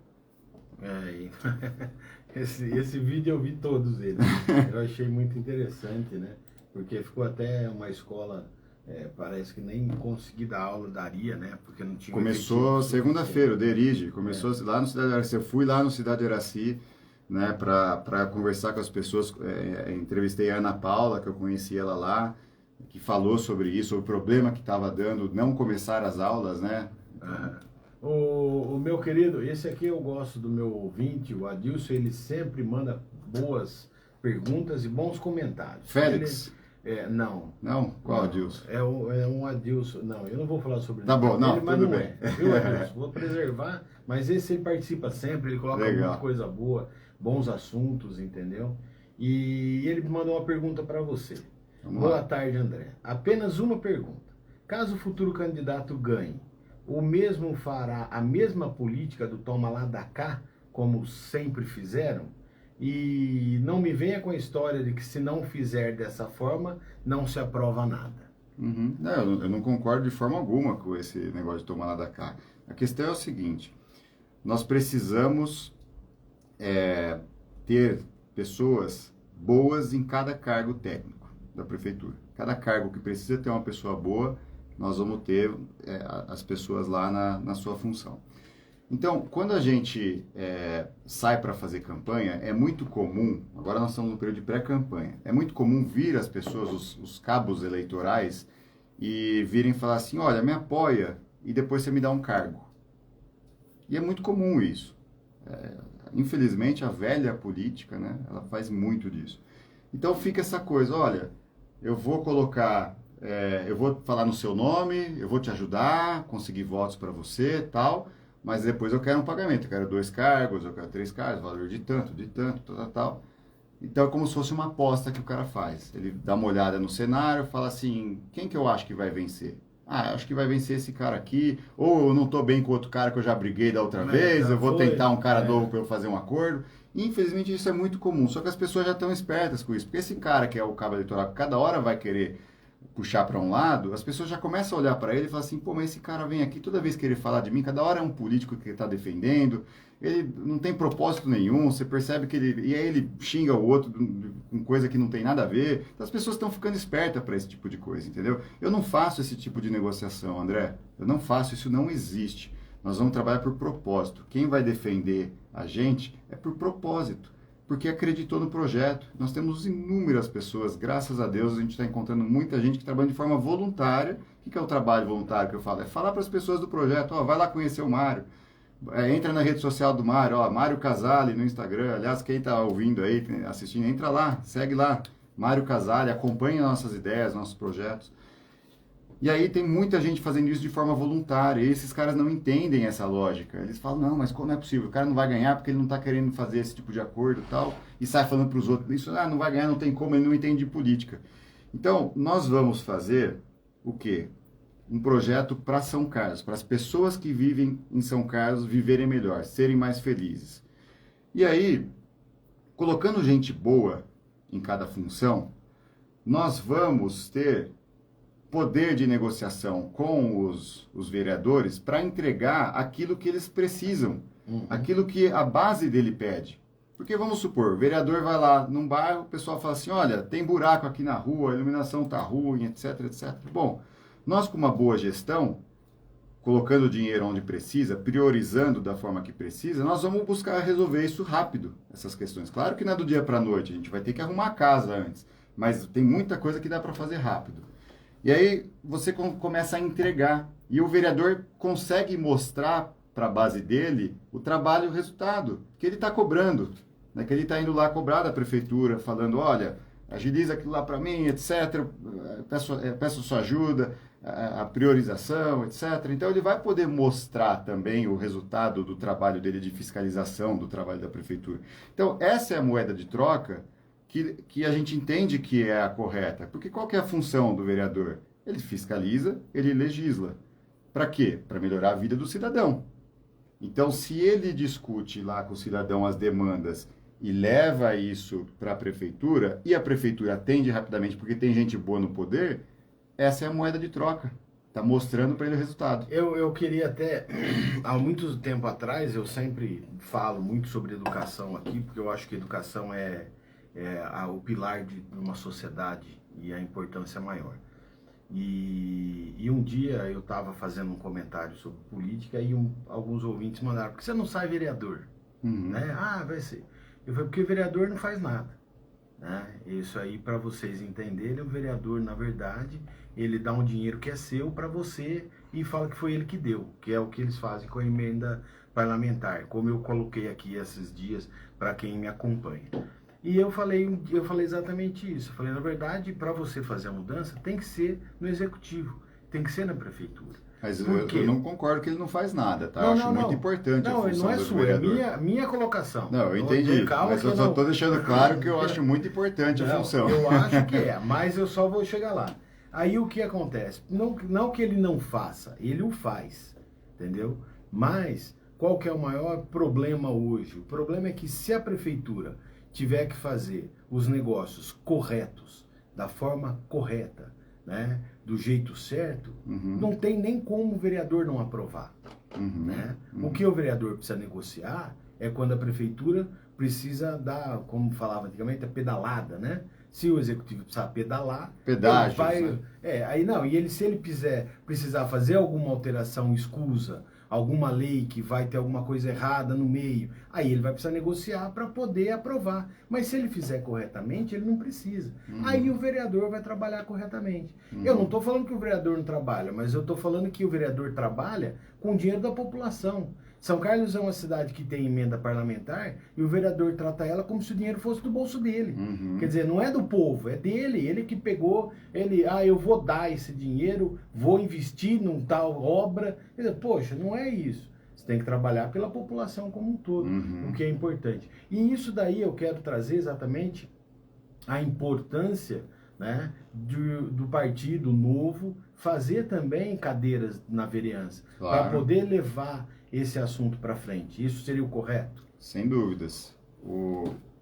Esse vídeo eu vi todos eles. Eu achei muito interessante, né? Porque ficou até uma escola, parece que nem consegui dar aula daria, né? Porque não tinha... Começou segunda-feira, o Derige, começou lá no Cidade Araci. Eu fui lá no Cidade Araci, né, para conversar com as pessoas. Entrevistei a Ana Paula, que eu conheci ela lá, que falou sobre isso, o problema que estava dando não começar as aulas, né? O meu querido, esse aqui eu gosto do meu ouvinte, o Adilson, ele sempre manda boas perguntas e bons comentários. Félix? Não. Não? Qual Adilson? É um Adilson. Não, eu não vou falar sobre Tá bom, não, dele, mas tudo não bem. Viu, Adilson? Vou preservar, mas esse ele participa sempre, ele coloca Legal. muita coisa boa, bons assuntos, entendeu? E ele me mandou uma pergunta para você. Boa tarde, André. Apenas uma pergunta. Caso o futuro candidato ganhe, o mesmo fará a mesma política do toma lá da cá, como sempre fizeram? E não me venha com a história de que se não fizer dessa forma, não se aprova nada. Não, eu não concordo de forma alguma com esse negócio de tomar lá da cá. A questão é o seguinte, nós precisamos ter pessoas boas em cada cargo técnico da prefeitura. Cada cargo que precisa ter uma pessoa boa, nós vamos ter as pessoas lá na sua função. Então, quando a gente sai para fazer campanha, é muito comum, agora nós estamos no período de pré-campanha, é muito comum vir as pessoas, os cabos eleitorais, e virem falar assim, olha, me apoia e depois você me dá um cargo. E é muito comum isso. Infelizmente, a velha política, né, ela faz muito disso. Então fica essa coisa, olha, eu vou colocar... eu vou falar no seu nome, eu vou te ajudar, conseguir votos para você, tal, mas depois eu quero um pagamento, eu quero 2 cargos, eu quero 3 cargos, valor de tanto, tal. Então é como se fosse uma aposta que o cara faz. Ele dá uma olhada no cenário, fala assim, quem que eu acho que vai vencer? Ah, acho que vai vencer esse cara aqui, ou eu não tô bem com outro cara que eu já briguei da outra Mas vez, já eu vou foi, tentar um cara é. novo para eu fazer um acordo. Infelizmente isso é muito comum, só que as pessoas já estão espertas com isso, porque esse cara que é o cabo eleitoral, que cada hora vai querer puxar para um lado, as pessoas já começam a olhar para ele e falar assim, pô, mas esse cara vem aqui toda vez que ele falar de mim, cada hora é um político que ele está defendendo, ele não tem propósito nenhum, você percebe que ele... E aí ele xinga o outro com coisa que não tem nada a ver. Então as pessoas estão ficando espertas para esse tipo de coisa, entendeu? Eu não faço esse tipo de negociação, André. Eu não faço, isso não existe. Nós vamos trabalhar por propósito. Quem vai defender a gente é por propósito, porque acreditou no projeto. Nós temos inúmeras pessoas, graças a Deus, a gente está encontrando muita gente que trabalha de forma voluntária. O que é o trabalho voluntário que eu falo? É falar para as pessoas do projeto, ó, vai lá conhecer o Mário. Entra na rede social do Mário, ó, Mário Casale no Instagram. Aliás, quem está ouvindo aí, assistindo, entra lá, segue lá, Mário Casale, acompanha nossas ideias, nossos projetos. E aí tem muita gente fazendo isso de forma voluntária, e esses caras não entendem essa lógica. Eles falam, não, mas como é possível? O cara não vai ganhar porque ele não está querendo fazer esse tipo de acordo e tal, e sai falando para os outros, isso não vai ganhar, não tem como, ele não entende de política. Então, nós vamos fazer o quê? Um projeto para São Carlos, para as pessoas que vivem em São Carlos viverem melhor, serem mais felizes. E aí, colocando gente boa em cada função, nós vamos ter poder de negociação com os vereadores para entregar aquilo que eles precisam, aquilo que a base dele pede. Porque vamos supor, o vereador vai lá num bairro, o pessoal fala assim, olha, tem buraco aqui na rua, a iluminação está ruim, etc, etc. Bom, nós, com uma boa gestão, colocando o dinheiro onde precisa, priorizando da forma que precisa, nós vamos buscar resolver isso rápido, essas questões. Claro que não é do dia para a noite, a gente vai ter que arrumar a casa antes, mas tem muita coisa que dá para fazer rápido. E aí você começa a entregar, e o vereador consegue mostrar para a base dele o trabalho e o resultado que ele está cobrando, né? Que ele está indo lá cobrar da prefeitura, falando, olha, agiliza aquilo lá para mim, etc., peço sua ajuda, a priorização, etc. Então, ele vai poder mostrar também o resultado do trabalho dele de fiscalização do trabalho da prefeitura. Então, essa é a moeda de troca que a gente entende que é a correta. Porque qual que é a função do vereador? Ele fiscaliza, ele legisla. Para quê? Para melhorar a vida do cidadão. Então, se ele discute lá com o cidadão as demandas e leva isso para a prefeitura, e a prefeitura atende rapidamente porque tem gente boa no poder, essa é a moeda de troca. Está mostrando para ele o resultado. Eu queria até, há muito tempo atrás, eu sempre falo muito sobre educação aqui, porque eu acho que educação é o pilar de uma sociedade e a importância maior. E um dia eu estava fazendo um comentário sobre política e alguns ouvintes mandaram, por que você não sai vereador? Né? Ah, vai ser. Eu falei, porque o vereador não faz nada. Né? Isso aí, para vocês entenderem, o vereador, na verdade, ele dá um dinheiro que é seu para você e fala que foi ele que deu, que é o que eles fazem com a emenda parlamentar, como eu coloquei aqui esses dias para quem me acompanha. E eu falei exatamente isso. Eu falei, na verdade, para você fazer a mudança, tem que ser no executivo, tem que ser na prefeitura. Mas eu não concordo que ele não faz nada, tá? Não, eu acho muito importante a função não é do sua, vereador. é minha colocação. Não, eu entendi, mas eu só estou deixando claro que eu acho muito importante a função. Eu acho que é, mas eu só vou chegar lá. Aí o que acontece? Não que ele não faça, ele o faz, entendeu? Mas qual que é o maior problema hoje? O problema é que se a prefeitura tiver que fazer os negócios corretos, da forma correta, né, do jeito certo, não tem nem como o vereador não aprovar. Né? O que o vereador precisa negociar é quando a prefeitura precisa dar, como falava antigamente, a pedalada, né? Se o executivo precisar pedalar, pedágios, vai, né? Se ele precisar fazer alguma alteração escusa, alguma lei que vai ter alguma coisa errada no meio, aí ele vai precisar negociar para poder aprovar. Mas se ele fizer corretamente, ele não precisa. Aí o vereador vai trabalhar corretamente. Eu não estou falando que o vereador não trabalha, mas eu estou falando que o vereador trabalha com o dinheiro da população. São Carlos é uma cidade que tem emenda parlamentar e o vereador trata ela como se o dinheiro fosse do bolso dele. Quer dizer, não é do povo, é dele. Ele que pegou, eu vou dar esse dinheiro, vou investir num tal obra. Quer dizer, poxa, não é isso. Você tem que trabalhar pela população como um todo, o que é importante. E isso daí eu quero trazer exatamente a importância né, do Partido Novo fazer também cadeiras na vereança, Claro. para poder levar esse assunto para frente. Isso seria o correto? Sem dúvidas.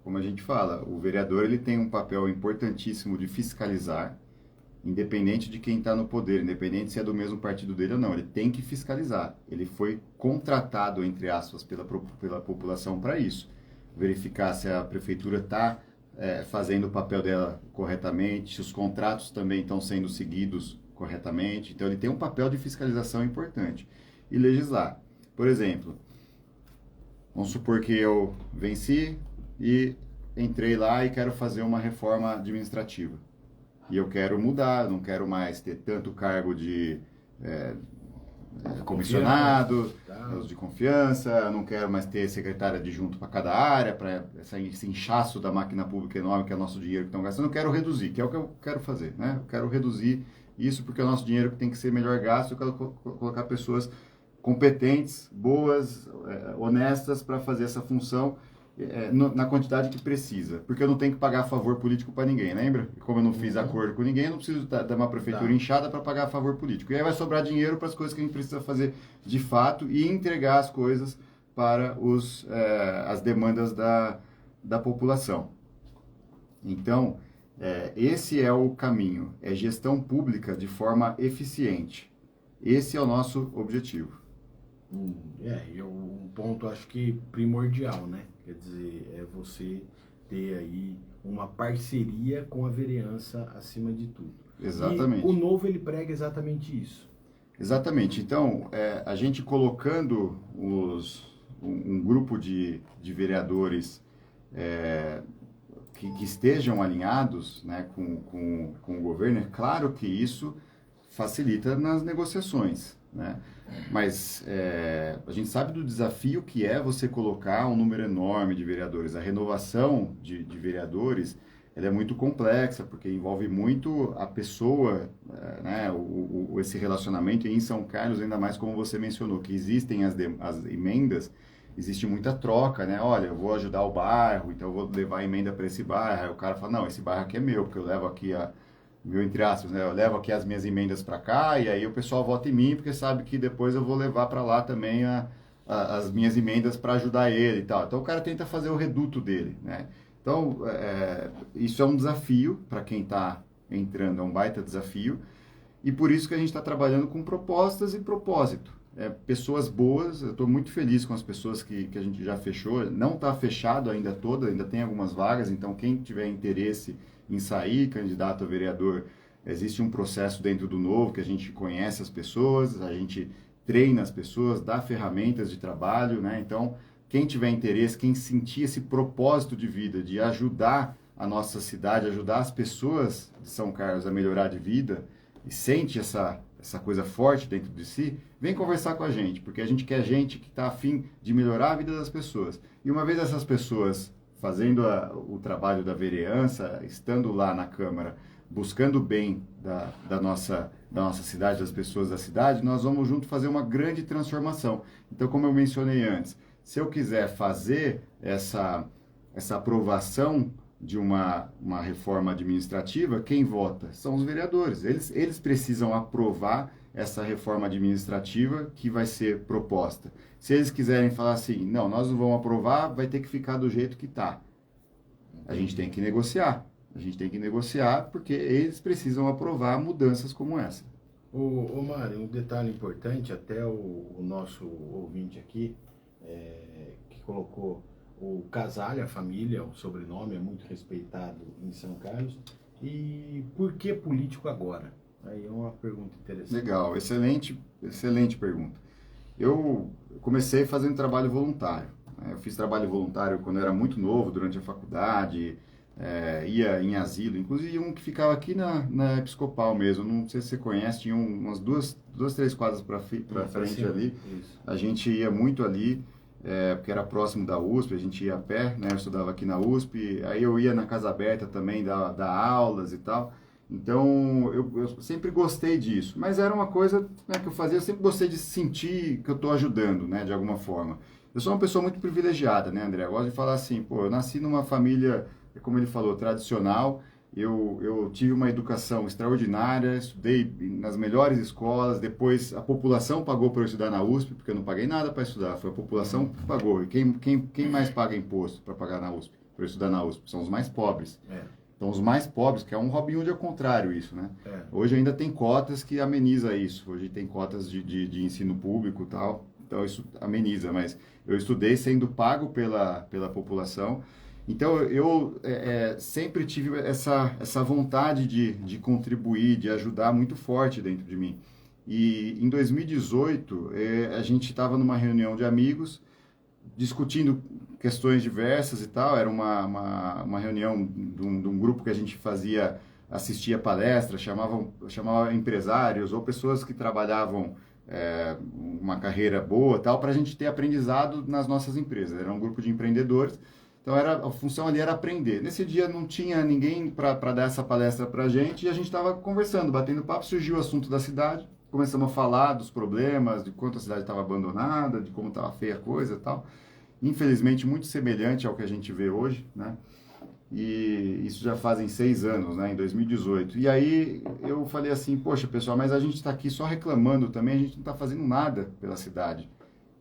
Como a gente fala, o vereador ele tem um papel importantíssimo de fiscalizar, independente de quem está no poder, independente se é do mesmo partido dele ou não, ele tem que fiscalizar. Ele foi contratado, entre aspas, pela população para isso. Verificar se a prefeitura está fazendo o papel dela corretamente, se os contratos também estão sendo seguidos corretamente. Então, ele tem um papel de fiscalização importante. E legislar. Por exemplo, vamos supor que eu venci e entrei lá e quero fazer uma reforma administrativa. E eu quero mudar, não quero mais ter tanto cargo de comissionado, de confiança, não quero mais ter secretária adjunto para cada área, para esse inchaço da máquina pública enorme que é nosso dinheiro que estão gastando, eu quero reduzir, que é o que eu quero fazer, né? Eu quero reduzir isso porque é o nosso dinheiro que tem que ser melhor gasto, eu quero colocar pessoas competentes, boas, honestas para fazer essa função na quantidade que precisa, porque eu não tenho que pagar favor político para ninguém, lembra? Como eu não fiz acordo com ninguém, eu não preciso dar uma prefeitura inchada para pagar favor político. E aí vai sobrar dinheiro para as coisas que a gente precisa fazer de fato e entregar as coisas para as demandas da população. Então, esse é o caminho, é gestão pública de forma eficiente. Esse é o nosso objetivo. E um ponto acho que primordial, né? Quer dizer, é você ter aí uma parceria com a vereança acima de tudo. Exatamente. E o Novo, ele prega exatamente isso. Exatamente. Então, a gente colocando um grupo de vereadores que estejam alinhados, né, com o governo, é claro que isso facilita nas negociações, né? Mas a gente sabe do desafio que é você colocar um número enorme de vereadores. A renovação de vereadores ela é muito complexa, porque envolve muito a pessoa, né, esse relacionamento. E em São Carlos, ainda mais como você mencionou, que existem as emendas, existe muita troca, né? Olha, eu vou ajudar o bairro, então eu vou levar a emenda para esse bairro. Aí o cara fala, não, esse bairro aqui é meu, porque eu levo aqui meu, entre aspas, né? Eu levo aqui as minhas emendas para cá e aí o pessoal vota em mim porque sabe que depois eu vou levar para lá também as minhas emendas para ajudar ele e tal. Então o cara tenta fazer o reduto dele, né? Então isso é um desafio para quem está entrando, é um baita desafio e por isso que a gente está trabalhando com propostas e propósito. Pessoas boas, eu estou muito feliz com as pessoas que a gente já fechou, não está fechado ainda toda, ainda tem algumas vagas, então quem tiver interesse em sair candidato a vereador, existe um processo dentro do Novo que a gente conhece as pessoas, a gente treina as pessoas, dá ferramentas de trabalho, né? Então, quem tiver interesse, quem sentir esse propósito de vida, de ajudar a nossa cidade, ajudar as pessoas de São Carlos a melhorar de vida, e sente essa coisa forte dentro de si, vem conversar com a gente, porque a gente quer gente que está afim de melhorar a vida das pessoas. E uma vez essas pessoas fazendo o trabalho da vereança, estando lá na Câmara, buscando o bem da nossa cidade, das pessoas da cidade, nós vamos junto fazer uma grande transformação. Então, como eu mencionei antes, se eu quiser fazer essa aprovação de uma reforma administrativa, quem vota? São os vereadores. Eles precisam aprovar essa reforma administrativa que vai ser proposta. Se eles quiserem falar assim, não, nós não vamos aprovar, vai ter que ficar do jeito que está. A gente tem que negociar. A gente tem que negociar porque eles precisam aprovar mudanças como essa. Ô Mário, um detalhe importante, até o nosso ouvinte aqui, que colocou o Casale, a família, o sobrenome é muito respeitado em São Carlos. E por que político agora? Aí é uma pergunta interessante. Legal, excelente pergunta. Eu comecei fazendo trabalho voluntário. Eu fiz trabalho voluntário quando eu era muito novo, durante a faculdade, ia em asilo, inclusive um que ficava aqui na Episcopal mesmo, não sei se você conhece, tinha umas duas, três quadras para frente ali. Isso. A gente ia muito ali, porque era próximo da USP, a gente ia a pé, né? Eu estudava aqui na USP, aí eu ia na Casa Aberta também, dar aulas e tal. Então, eu sempre gostei disso, mas era uma coisa, né, que eu fazia, eu sempre gostei de sentir que eu estou ajudando, né, de alguma forma. Eu sou uma pessoa muito privilegiada, né, André? Eu gosto de falar assim, pô, eu nasci numa família, como ele falou, tradicional, eu tive uma educação extraordinária, estudei nas melhores escolas, depois a população pagou para eu estudar na USP, porque eu não paguei nada para estudar, foi a população que pagou. E quem mais paga imposto para pagar na USP, para eu estudar na USP? São os mais pobres. Então, os mais pobres, que é um Robin Hood ao contrário isso, né? Hoje ainda tem cotas que ameniza isso. Hoje tem cotas de ensino público e tal, então isso ameniza, mas eu estudei sendo pago pela população. Então, eu sempre tive essa vontade de contribuir, de ajudar muito forte dentro de mim. E em 2018, a gente estava numa reunião de amigos, discutindo questões diversas e tal. Era uma reunião de um grupo que a gente assistia palestras, chamava empresários ou pessoas que trabalhavam uma carreira boa tal, para a gente ter aprendizado nas nossas empresas. Era um grupo de empreendedores. Então, a função ali era aprender. Nesse dia não tinha ninguém para dar essa palestra para a gente, e a gente estava conversando, batendo papo, surgiu o assunto da cidade, começamos a falar dos problemas, de quanto a cidade estava abandonada, de como estava feia a coisa e tal. Infelizmente, muito semelhante ao que a gente vê hoje, né? E isso já fazem 6 anos, né? Em 2018. E aí eu falei assim, poxa, pessoal, mas a gente está aqui só reclamando também, a gente não está fazendo nada pela cidade.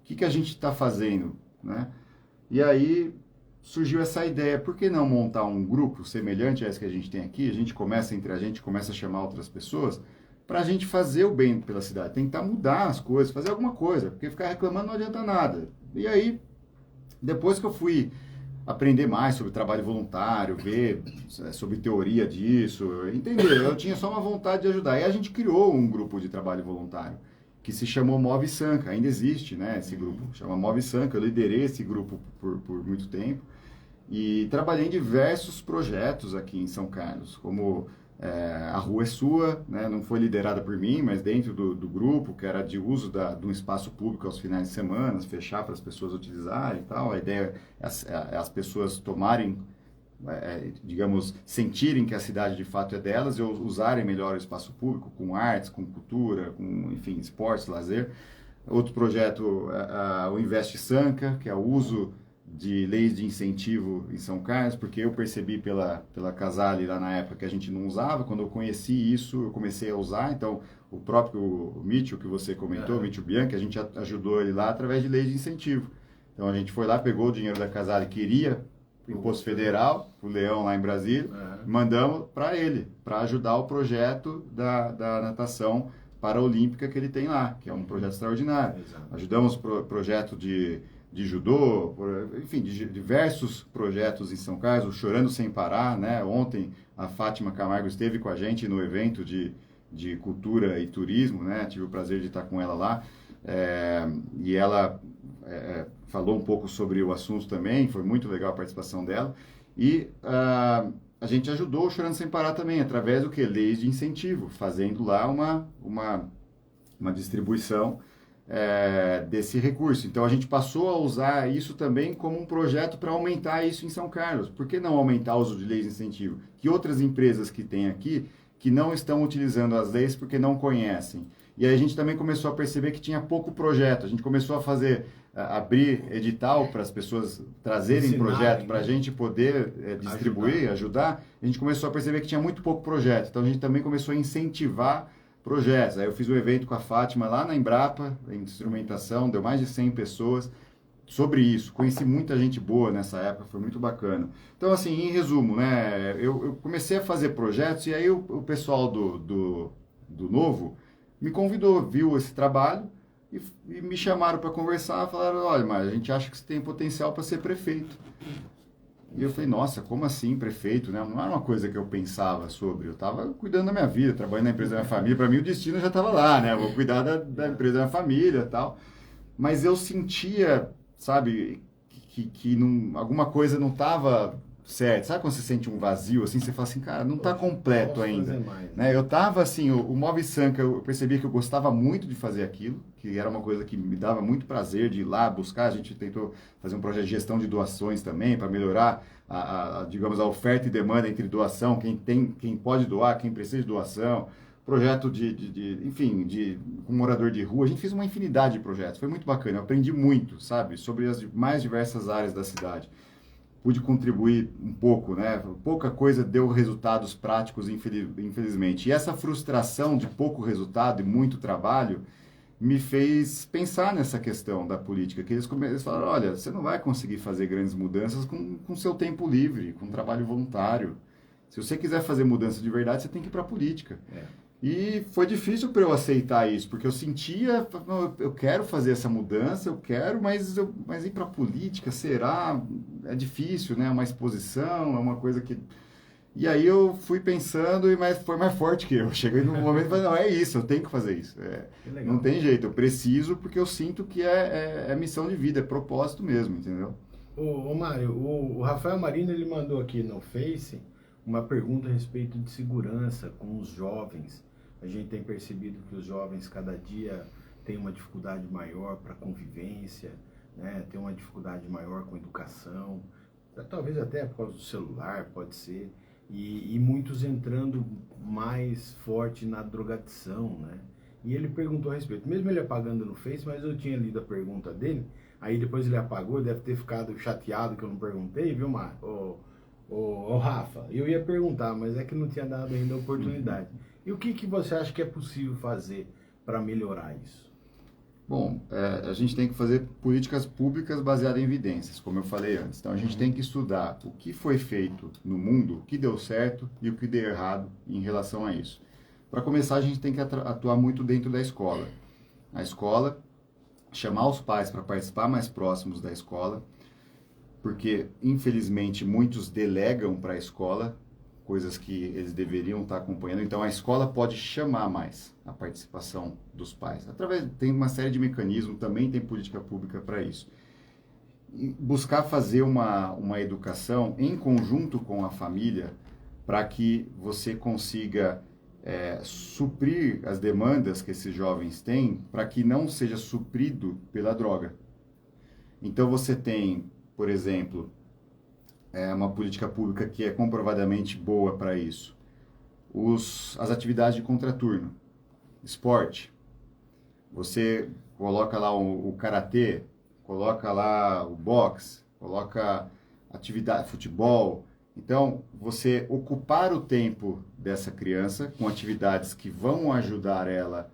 O que a gente está fazendo, né? E aí surgiu essa ideia, por que não montar um grupo semelhante a esse que a gente tem aqui? A gente começa a chamar outras pessoas, para a gente fazer o bem pela cidade, tentar mudar as coisas, fazer alguma coisa, porque ficar reclamando não adianta nada. E aí, depois que eu fui aprender mais sobre trabalho voluntário, ver sobre teoria disso, entender, eu tinha só uma vontade de ajudar. E a gente criou um grupo de trabalho voluntário, que se chamou Move Sanca, ainda existe, né, esse grupo, chama Move Sanca. Eu liderei esse grupo por muito tempo e trabalhei em diversos projetos aqui em São Carlos, como a Rua é Sua, né, não foi liderada por mim, mas dentro do grupo, que era de uso de um espaço público aos finais de semana, fechar para as pessoas utilizarem e tal. A ideia é as pessoas tomarem, digamos, sentirem que a cidade de fato é delas e usarem melhor o espaço público, com artes, com cultura, com, enfim, esportes, lazer. Outro projeto, o Investe Sanca, que é o uso de leis de incentivo em São Carlos, porque eu percebi pela Casale lá na época que a gente não usava. Quando eu conheci isso, eu comecei a usar. Então, o próprio Mitchell, que você comentou, Mitchell Bianchi, a gente ajudou ele lá através de leis de incentivo. Então, a gente foi lá, pegou o dinheiro da Casale, queria imposto federal, o Leão lá em Brasília, mandamos para ele, para ajudar o projeto da natação paraolímpica que ele tem lá, que é um projeto extraordinário. Ajudamos o projeto de judô, enfim, de diversos projetos em São Carlos, o Chorando Sem Parar, né? Ontem a Fátima Camargo esteve com a gente no evento de cultura e turismo, né? Tive o prazer de estar com ela lá, e ela falou um pouco sobre o assunto também, foi muito legal a participação dela, e a gente ajudou o Chorando Sem Parar também, através do que? Leis de incentivo, fazendo lá uma distribuição desse recurso. Então, a gente passou a usar isso também como um projeto para aumentar isso em São Carlos. Por que não aumentar o uso de leis de incentivo? Que outras empresas que tem aqui, que não estão utilizando as leis porque não conhecem. E aí a gente também começou a perceber que tinha pouco projeto. A gente começou a abrir edital para as pessoas trazerem projeto para a gente poder distribuir, ajudar. A gente começou a perceber que tinha muito pouco projeto. Então, a gente também começou a incentivar projetos. Aí eu fiz um evento com a Fátima lá na Embrapa, em instrumentação, deu mais de 100 pessoas sobre isso. Conheci muita gente boa nessa época, foi muito bacana. Então, assim, em resumo, né, eu comecei a fazer projetos, e aí o pessoal do Novo me convidou, viu esse trabalho e me chamaram para conversar, falaram, olha, mas a gente acha que você tem potencial para ser prefeito. E eu falei, nossa, como assim prefeito, né? Não era uma coisa que eu pensava sobre. Eu estava cuidando da minha vida, trabalhando na empresa da minha família. Para mim, o destino já estava lá, né? Eu vou cuidar da empresa da minha família e tal. Mas eu sentia, sabe, que alguma coisa não estava certo. Sabe quando você sente um vazio, assim? Você fala assim, cara, não está completo ainda. Né? Eu estava assim, o Move Sanca, eu percebi que eu gostava muito de fazer aquilo, que era uma coisa que me dava muito prazer de ir lá buscar. A gente tentou fazer um projeto de gestão de doações também, para melhorar, digamos, a oferta e demanda entre doação, quem pode doar, quem precisa de doação, projeto enfim, com morador de rua. A gente fez uma infinidade de projetos, foi muito bacana, eu aprendi muito, sabe, sobre as mais diversas áreas da cidade. pude contribuir um pouco, né? Pouca coisa deu resultados práticos, infelizmente. E essa frustração de pouco resultado e muito trabalho me fez pensar nessa questão da política, que eles falaram, olha, você não vai conseguir fazer grandes mudanças com seu tempo livre, com trabalho voluntário. Se você quiser fazer mudança de verdade, você tem que ir para a política. E foi difícil para eu aceitar isso, porque eu sentia, eu quero fazer essa mudança, eu quero, mas ir para a política, será? É difícil, né? É uma exposição, é uma coisa que... E aí eu fui pensando, mas foi mais forte que eu. Cheguei num momento e falei, não, é isso, eu tenho que fazer isso. Não tem jeito, eu preciso porque eu sinto que é missão de vida, é propósito mesmo, entendeu? Ô Mário, o Rafael Marino, ele mandou aqui no Face uma pergunta a respeito de segurança com os jovens. A gente tem percebido que os jovens cada dia têm uma dificuldade maior para convivência, né? Tem uma dificuldade maior com educação, talvez até por causa do celular, pode ser, e muitos entrando mais forte na drogadição, né? E ele perguntou a respeito, mesmo ele apagando no Face, mas eu tinha lido a pergunta dele, aí depois ele apagou, deve ter ficado chateado que eu não perguntei, viu, Mário? Ô Rafa, eu ia perguntar, mas é que não tinha dado ainda a oportunidade. E o que você acha que é possível fazer para melhorar isso? Bom, a gente tem que fazer políticas públicas baseadas em evidências, como eu falei antes. Então, a gente tem que estudar o que foi feito no mundo, o que deu certo e o que deu errado em relação a isso. Para começar, a gente tem que atuar muito dentro da escola. A escola, chamar os pais para participar mais próximos da escola, porque, infelizmente, muitos delegam para a escola coisas que eles deveriam estar acompanhando. Então, a escola pode chamar mais a participação dos pais. Tem uma série de mecanismos, também tem política pública para isso. E buscar fazer uma educação em conjunto com a família para que você consiga suprir as demandas que esses jovens têm para que não seja suprido pela droga. Então, você tem, por exemplo, uma política pública que é comprovadamente boa para isso. As atividades de contraturno, esporte. Você coloca lá o karatê, coloca lá o boxe, coloca atividade, futebol. Então, você ocupar o tempo dessa criança com atividades que vão ajudar ela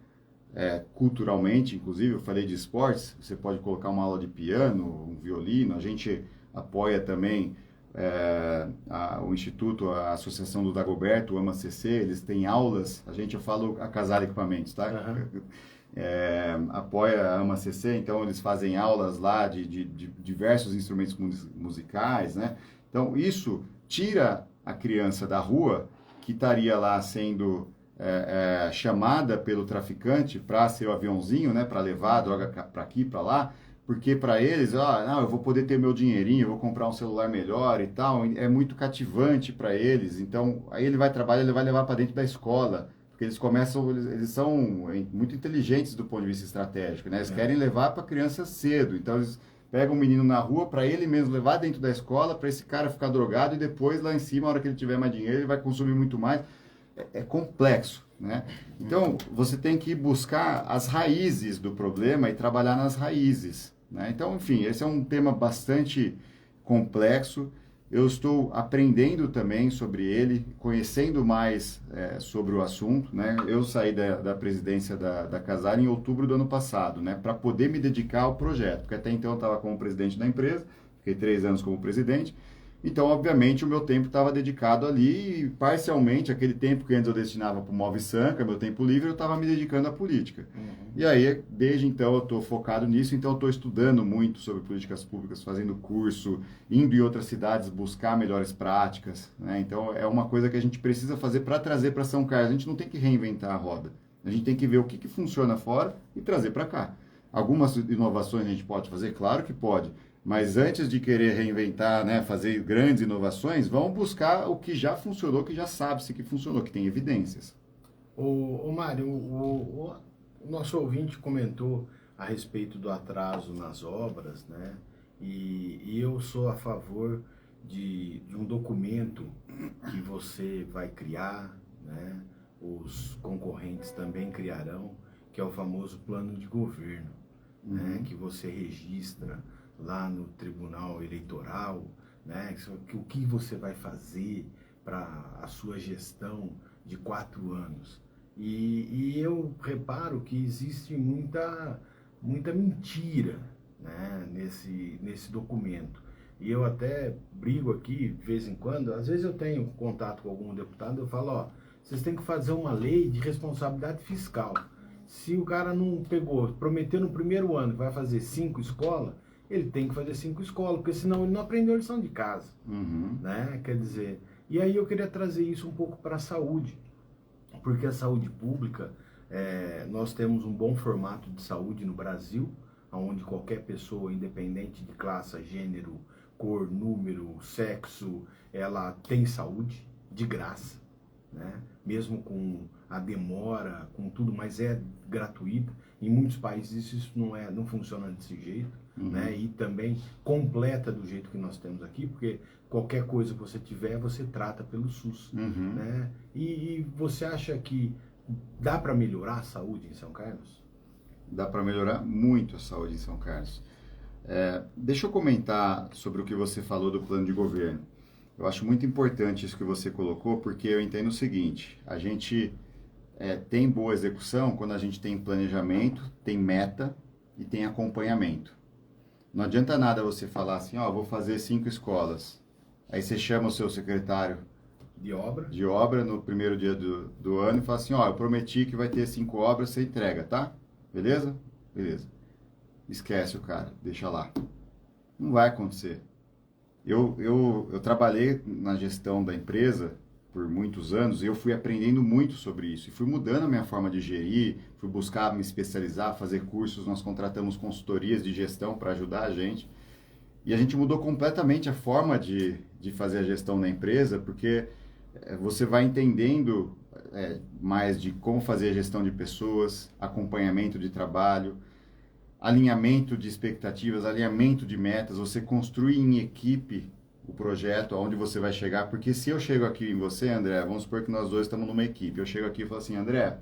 culturalmente, inclusive, eu falei de esportes, você pode colocar uma aula de piano, um violino, a gente apoia também o Instituto, a Associação do Dagoberto, o AMA-CC, eles têm aulas, eu falo a Casar Equipamentos, tá? Uhum. Apoia a AMA-CC, então eles fazem aulas lá de diversos instrumentos musicais, né? Então isso tira a criança da rua, que estaria lá sendo chamada pelo traficante para ser o aviãozinho, né? Para levar a droga para aqui, para lá, porque para eles, eu vou poder ter meu dinheirinho, eu vou comprar um celular melhor e tal, é muito cativante para eles. Então, aí ele vai trabalhar, ele vai levar para dentro da escola, porque eles são muito inteligentes do ponto de vista estratégico, né? Eles querem levar para a criança cedo, então eles pegam um menino na rua para ele mesmo levar dentro da escola, para esse cara ficar drogado e depois lá em cima, a hora que ele tiver mais dinheiro, ele vai consumir muito mais. É complexo, né? Então, você tem que buscar as raízes do problema e trabalhar nas raízes, né? Então, enfim, esse é um tema bastante complexo. Eu estou aprendendo também sobre ele, conhecendo mais sobre o assunto, né? Eu saí da presidência da Casar em outubro do ano passado, né? Para poder me dedicar ao projeto, porque até então eu estava como presidente da empresa, fiquei 3 anos como presidente. Então, obviamente, o meu tempo estava dedicado ali, e parcialmente, aquele tempo que antes eu destinava para o Move Sanca, meu tempo livre, eu estava me dedicando à política. Uhum. E aí, desde então, eu estou focado nisso, então eu estou estudando muito sobre políticas públicas, fazendo curso, indo em outras cidades buscar melhores práticas, né? Então, é uma coisa que a gente precisa fazer para trazer para São Carlos. A gente não tem que reinventar a roda. A gente tem que ver o que funciona fora e trazer para cá. Algumas inovações a gente pode fazer? Claro que pode. Mas antes de querer reinventar, né, fazer grandes inovações, vamos buscar o que já funcionou, que já sabe-se que funcionou, que tem evidências. Ô Mário, o nosso ouvinte comentou a respeito do atraso nas obras, né? E eu sou a favor de um documento que você vai criar, né? Os concorrentes também criarão, que é o famoso plano de governo, né? Que você registra lá no Tribunal Eleitoral, né? O que você vai fazer para a sua gestão de 4 anos. E eu reparo que existe muita mentira, né, nesse documento. E eu até brigo aqui, de vez em quando, às vezes eu tenho contato com algum deputado, eu falo, ó, vocês têm que fazer uma lei de responsabilidade fiscal. Se o cara não pegou, prometeu no primeiro ano que vai fazer 5 escolas, ele tem que fazer 5 escolas, porque senão ele não aprendeu a lição de casa, né? Quer dizer, e aí eu queria trazer isso um pouco para a saúde, porque a saúde pública, nós temos um bom formato de saúde no Brasil, onde qualquer pessoa, independente de classe, gênero, cor, número, sexo, ela tem saúde de graça, né? Mesmo com a demora, com tudo, mas é gratuita. Em muitos países isso não funciona desse jeito, né? E também completa do jeito que nós temos aqui, porque qualquer coisa que você tiver, você trata pelo SUS, né? E você acha que dá para melhorar a saúde em São Carlos? Dá para melhorar muito a saúde em São Carlos. Deixa eu comentar sobre o que você falou do plano de governo. Eu acho muito importante isso que você colocou, porque eu entendo o seguinte, a gente tem boa execução quando a gente tem planejamento, tem meta e tem acompanhamento. Não adianta nada você falar assim, ó, vou fazer 5 escolas. Aí você chama o seu secretário de obra no primeiro dia do ano e fala assim, ó, eu prometi que vai ter 5 obras, você entrega, tá? Beleza? Beleza. Esquece o cara, deixa lá. Não vai acontecer. Eu trabalhei na gestão da empresa por muitos anos e eu fui aprendendo muito sobre isso. E fui mudando a minha forma de gerir, fui buscar me especializar, fazer cursos, nós contratamos consultorias de gestão para ajudar a gente. E a gente mudou completamente a forma de fazer a gestão da empresa, porque você vai entendendo mais de como fazer a gestão de pessoas, acompanhamento de trabalho, alinhamento de expectativas, alinhamento de metas, você construi em equipe o projeto, aonde você vai chegar, porque se eu chego aqui em você, André, vamos supor que nós dois estamos numa equipe, eu chego aqui e falo assim, André,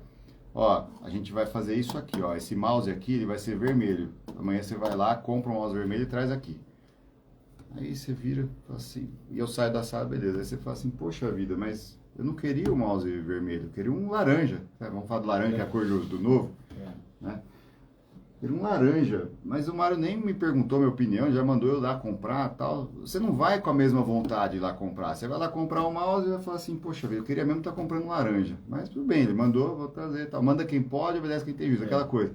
ó, a gente vai fazer isso aqui, ó, esse mouse aqui, ele vai ser vermelho, amanhã você vai lá, compra um mouse vermelho e traz aqui. Aí você vira, fala assim, e eu saio da sala, beleza, aí você fala assim, poxa vida, mas eu não queria o mouse vermelho, eu queria um laranja, vamos falar do laranja, que é a cor do novo, né? Era um laranja, mas o Mário nem me perguntou minha opinião, já mandou eu lá comprar e tal. Você não vai com a mesma vontade lá comprar. Você vai lá comprar o mouse e vai falar assim, poxa vida, eu queria mesmo estar comprando laranja. Mas tudo bem, ele mandou, vou trazer e tal. Manda quem pode, obedece quem tem juízo, aquela coisa.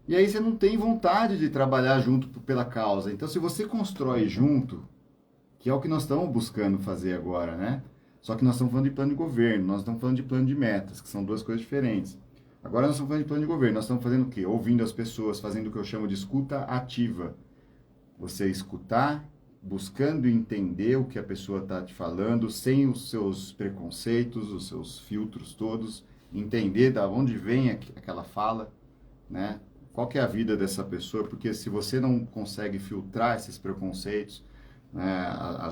E aí você não tem vontade de trabalhar junto pela causa. Então se você constrói junto, que é o que nós estamos buscando fazer agora, né? Só que nós estamos falando de plano de governo, nós estamos falando de plano de metas, que são duas coisas diferentes. Agora nós estamos falando de plano de governo, nós estamos fazendo o quê? Ouvindo as pessoas, fazendo o que eu chamo de escuta ativa. Você escutar, buscando entender o que a pessoa está te falando, sem os seus preconceitos, os seus filtros todos, entender de onde vem aquela fala, né? Qual que é a vida dessa pessoa, porque se você não consegue filtrar esses preconceitos, né,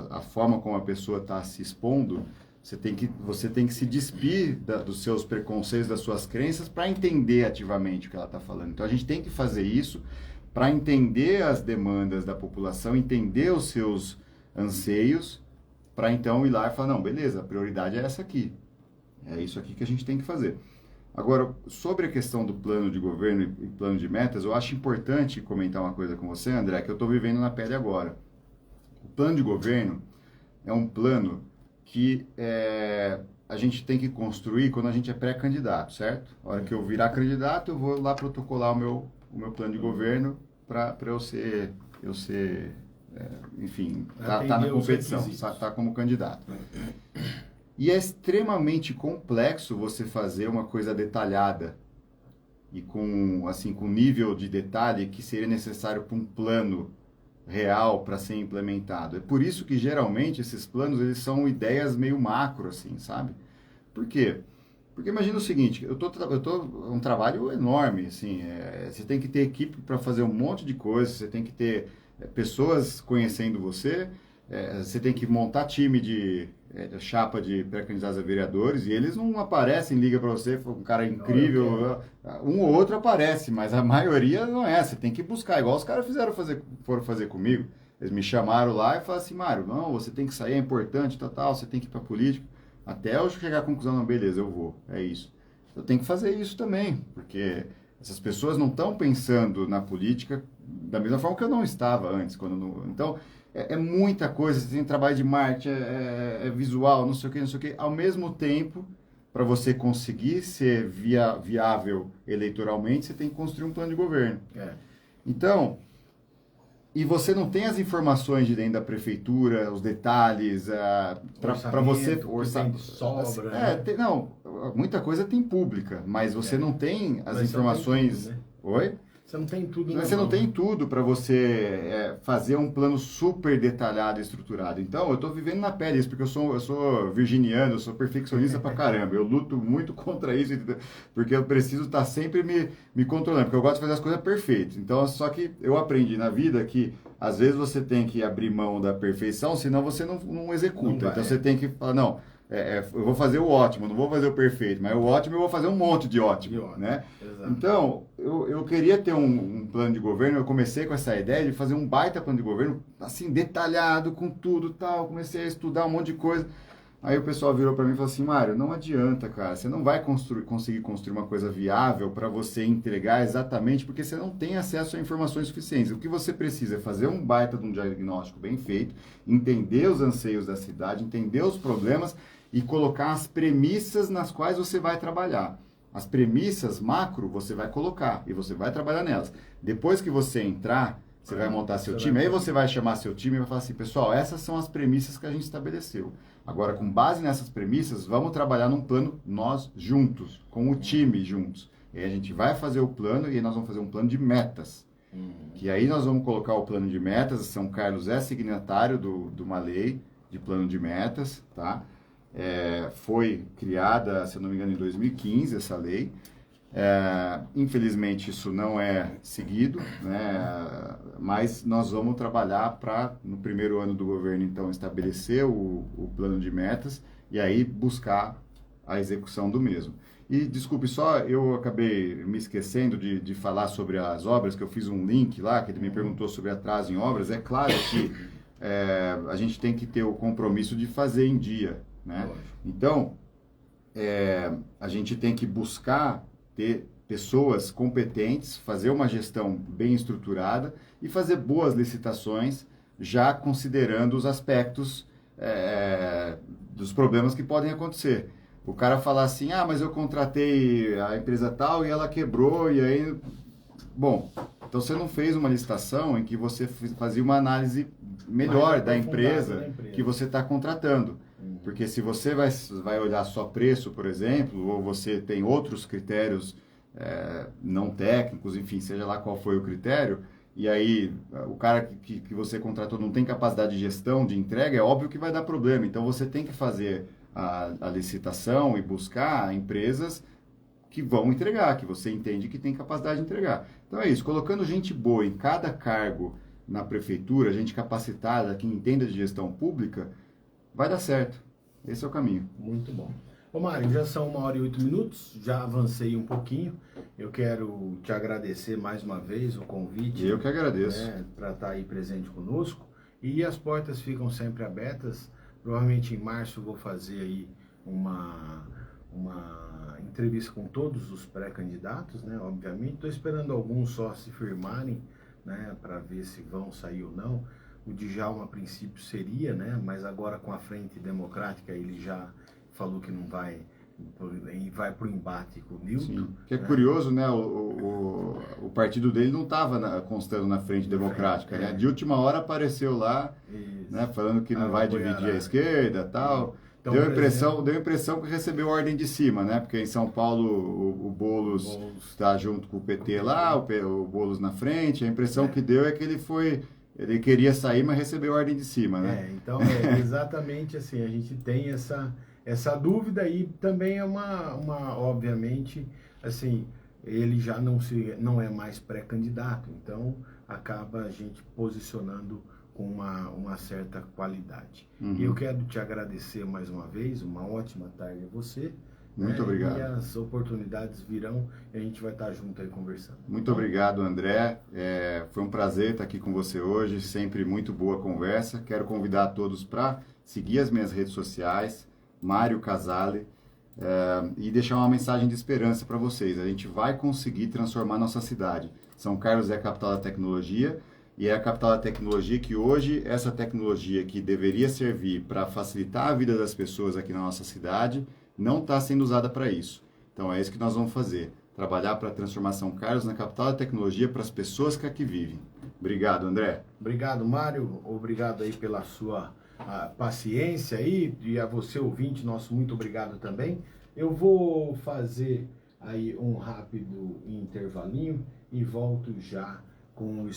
a forma como a pessoa está se expondo, você tem que se despir dos seus preconceitos, das suas crenças, para entender ativamente o que ela está falando. Então, a gente tem que fazer isso para entender as demandas da população, entender os seus anseios, para então ir lá e falar, não, beleza, a prioridade é essa aqui. É isso aqui que a gente tem que fazer. Agora, sobre a questão do plano de governo e plano de metas, eu acho importante comentar uma coisa com você, André, que eu estou vivendo na pele agora. O plano de governo é um plano que a gente tem que construir quando a gente é pré-candidato, certo? A hora que eu virar candidato, eu vou lá protocolar o meu plano de governo para eu ser enfim, tá na competição, tá como candidato. E é extremamente complexo você fazer uma coisa detalhada e com nível de detalhe que seria necessário para um plano real para ser implementado. É por isso que geralmente esses planos eles são ideias meio macro, assim, sabe? Por quê? Porque imagina o seguinte, é um trabalho enorme, assim, você tem que ter equipe para fazer um monte de coisas, você tem que ter pessoas conhecendo você, você tem que montar time de chapa de pré-candidatos a vereadores, e eles não aparecem, liga para você, um cara incrível, um ou outro aparece, mas a maioria não é, você tem que buscar, igual os caras foram fazer comigo, Eles me chamaram lá e falaram assim, Mário, não, você tem que sair, é importante, tal, você tem que ir para política. Até eu chegar à conclusão, não, beleza, eu vou, é isso. Eu tenho que fazer isso também, porque essas pessoas não estão pensando na política da mesma forma que eu não estava antes. Então, é muita coisa, você tem trabalho de marketing, é visual, não sei o que. Ao mesmo tempo, para você conseguir ser viável eleitoralmente, você tem que construir um plano de governo. Então, e você não tem as informações de dentro da prefeitura, os detalhes, para você... Sobra, né? Não, muita coisa tem pública, mas você não tem as informações... Tudo, né? Oi? Você não tem tudo. Mas você não tem tudo para você fazer um plano super detalhado e estruturado. Então, eu estou vivendo na pele isso, porque eu sou virginiano, eu sou perfeccionista pra caramba. Eu luto muito contra isso, porque eu preciso estar sempre me controlando, porque eu gosto de fazer as coisas perfeitas. Então, só que eu aprendi na vida que, às vezes, você tem que abrir mão da perfeição, senão você não executa. Então, você tem que falar, não... eu vou fazer o ótimo, não vou fazer o perfeito, mas o ótimo eu vou fazer um monte de ótimo, né? Exato. Então, eu queria ter um plano de governo, eu comecei com essa ideia de fazer um baita plano de governo, assim, detalhado, com tudo tal, comecei a estudar um monte de coisa. Aí o pessoal virou para mim e falou assim, Mário, não adianta, cara, você não vai conseguir construir uma coisa viável para você entregar exatamente, porque você não tem acesso a informações suficientes. O que você precisa é fazer um baita de um diagnóstico bem feito, entender os anseios da cidade, entender os problemas e colocar as premissas nas quais você vai trabalhar. As premissas macro você vai colocar e você vai trabalhar nelas. Depois que você entrar, você vai montar seu time, aí você vai chamar seu time e vai falar assim, pessoal, essas são as premissas que a gente estabeleceu. Agora, com base nessas premissas, vamos trabalhar num plano nós juntos, com o time juntos. E aí a gente vai fazer o plano e aí nós vamos fazer um plano de metas. Que aí nós vamos colocar o plano de metas, São Carlos é signatário de uma lei de plano de metas, tá? Foi criada, se eu não me engano, em 2015 essa lei. Infelizmente isso não é seguido, né? Mas nós vamos trabalhar para, no primeiro ano do governo, então, estabelecer o plano de metas e aí buscar a execução do mesmo. E, desculpe, só eu acabei me esquecendo de falar sobre as obras, que eu fiz um link lá, que ele me perguntou sobre atraso em obras. É claro que a gente tem que ter o compromisso de fazer em dia, né? Então, a gente tem que buscar ter pessoas competentes, fazer uma gestão bem estruturada e fazer boas licitações, já considerando os aspectos dos problemas que podem acontecer. O cara falar assim, mas eu contratei a empresa tal e ela quebrou, e aí... Bom, então você não fez uma licitação em que você fazia uma análise melhor da empresa que você está contratando. Porque se você vai olhar só preço, por exemplo, ou você tem outros critérios não técnicos, enfim, seja lá qual foi o critério, e aí o cara que você contratou não tem capacidade de gestão, de entrega, é óbvio que vai dar problema. Então você tem que fazer a licitação e buscar empresas que vão entregar, que você entende que tem capacidade de entregar. Então é isso, colocando gente boa em cada cargo na prefeitura, gente capacitada, que entenda de gestão pública, vai dar certo. Esse é o caminho. Muito bom. Ô Mário, já são 1h08, já avancei um pouquinho. Eu quero te agradecer mais uma vez o convite. Eu que agradeço. Para estar aí presente conosco. E as portas ficam sempre abertas. Provavelmente em março eu vou fazer aí uma entrevista com todos os pré-candidatos, né? Obviamente. Estou esperando alguns só se firmarem, né? Para ver se vão sair ou não. O Djalma, a princípio, seria, né? Mas agora com a Frente Democrática ele já falou que não vai, e vai para o embate com o Nilton. Sim. Que é curioso, né? O partido dele não estava constando na Frente Democrática, né? De última hora apareceu lá, né? Falando que não vai dividir a esquerda e tal. Então, deu a impressão que recebeu ordem de cima, né? Porque em São Paulo o Boulos está junto com o PT lá, o Boulos na frente. A impressão que deu é que ele queria sair, mas recebeu ordem de cima, né? Então exatamente assim, a gente tem essa dúvida e também é uma obviamente, assim, ele já não é mais pré-candidato, então acaba a gente posicionando com uma certa qualidade. E eu quero te agradecer mais uma vez, uma ótima tarde a você, Muito obrigado. E as oportunidades virão e a gente vai estar junto aí conversando. Muito obrigado, André. Foi um prazer estar aqui com você hoje, sempre muito boa conversa. Quero convidar todos para seguir as minhas redes sociais, Mário Casale, e deixar uma mensagem de esperança para vocês. A gente vai conseguir transformar nossa cidade. São Carlos é a capital da tecnologia, e é a capital da tecnologia que hoje, essa tecnologia que deveria servir para facilitar a vida das pessoas aqui na nossa cidade, não está sendo usada para isso. Então é isso que nós vamos fazer, trabalhar para transformar São Carlos na capital da tecnologia para as pessoas que aqui vivem. Obrigado, André. Obrigado, Mário. Obrigado aí pela sua paciência aí, e a você, ouvinte, nosso muito obrigado também. Eu vou fazer aí um rápido intervalinho e volto já com o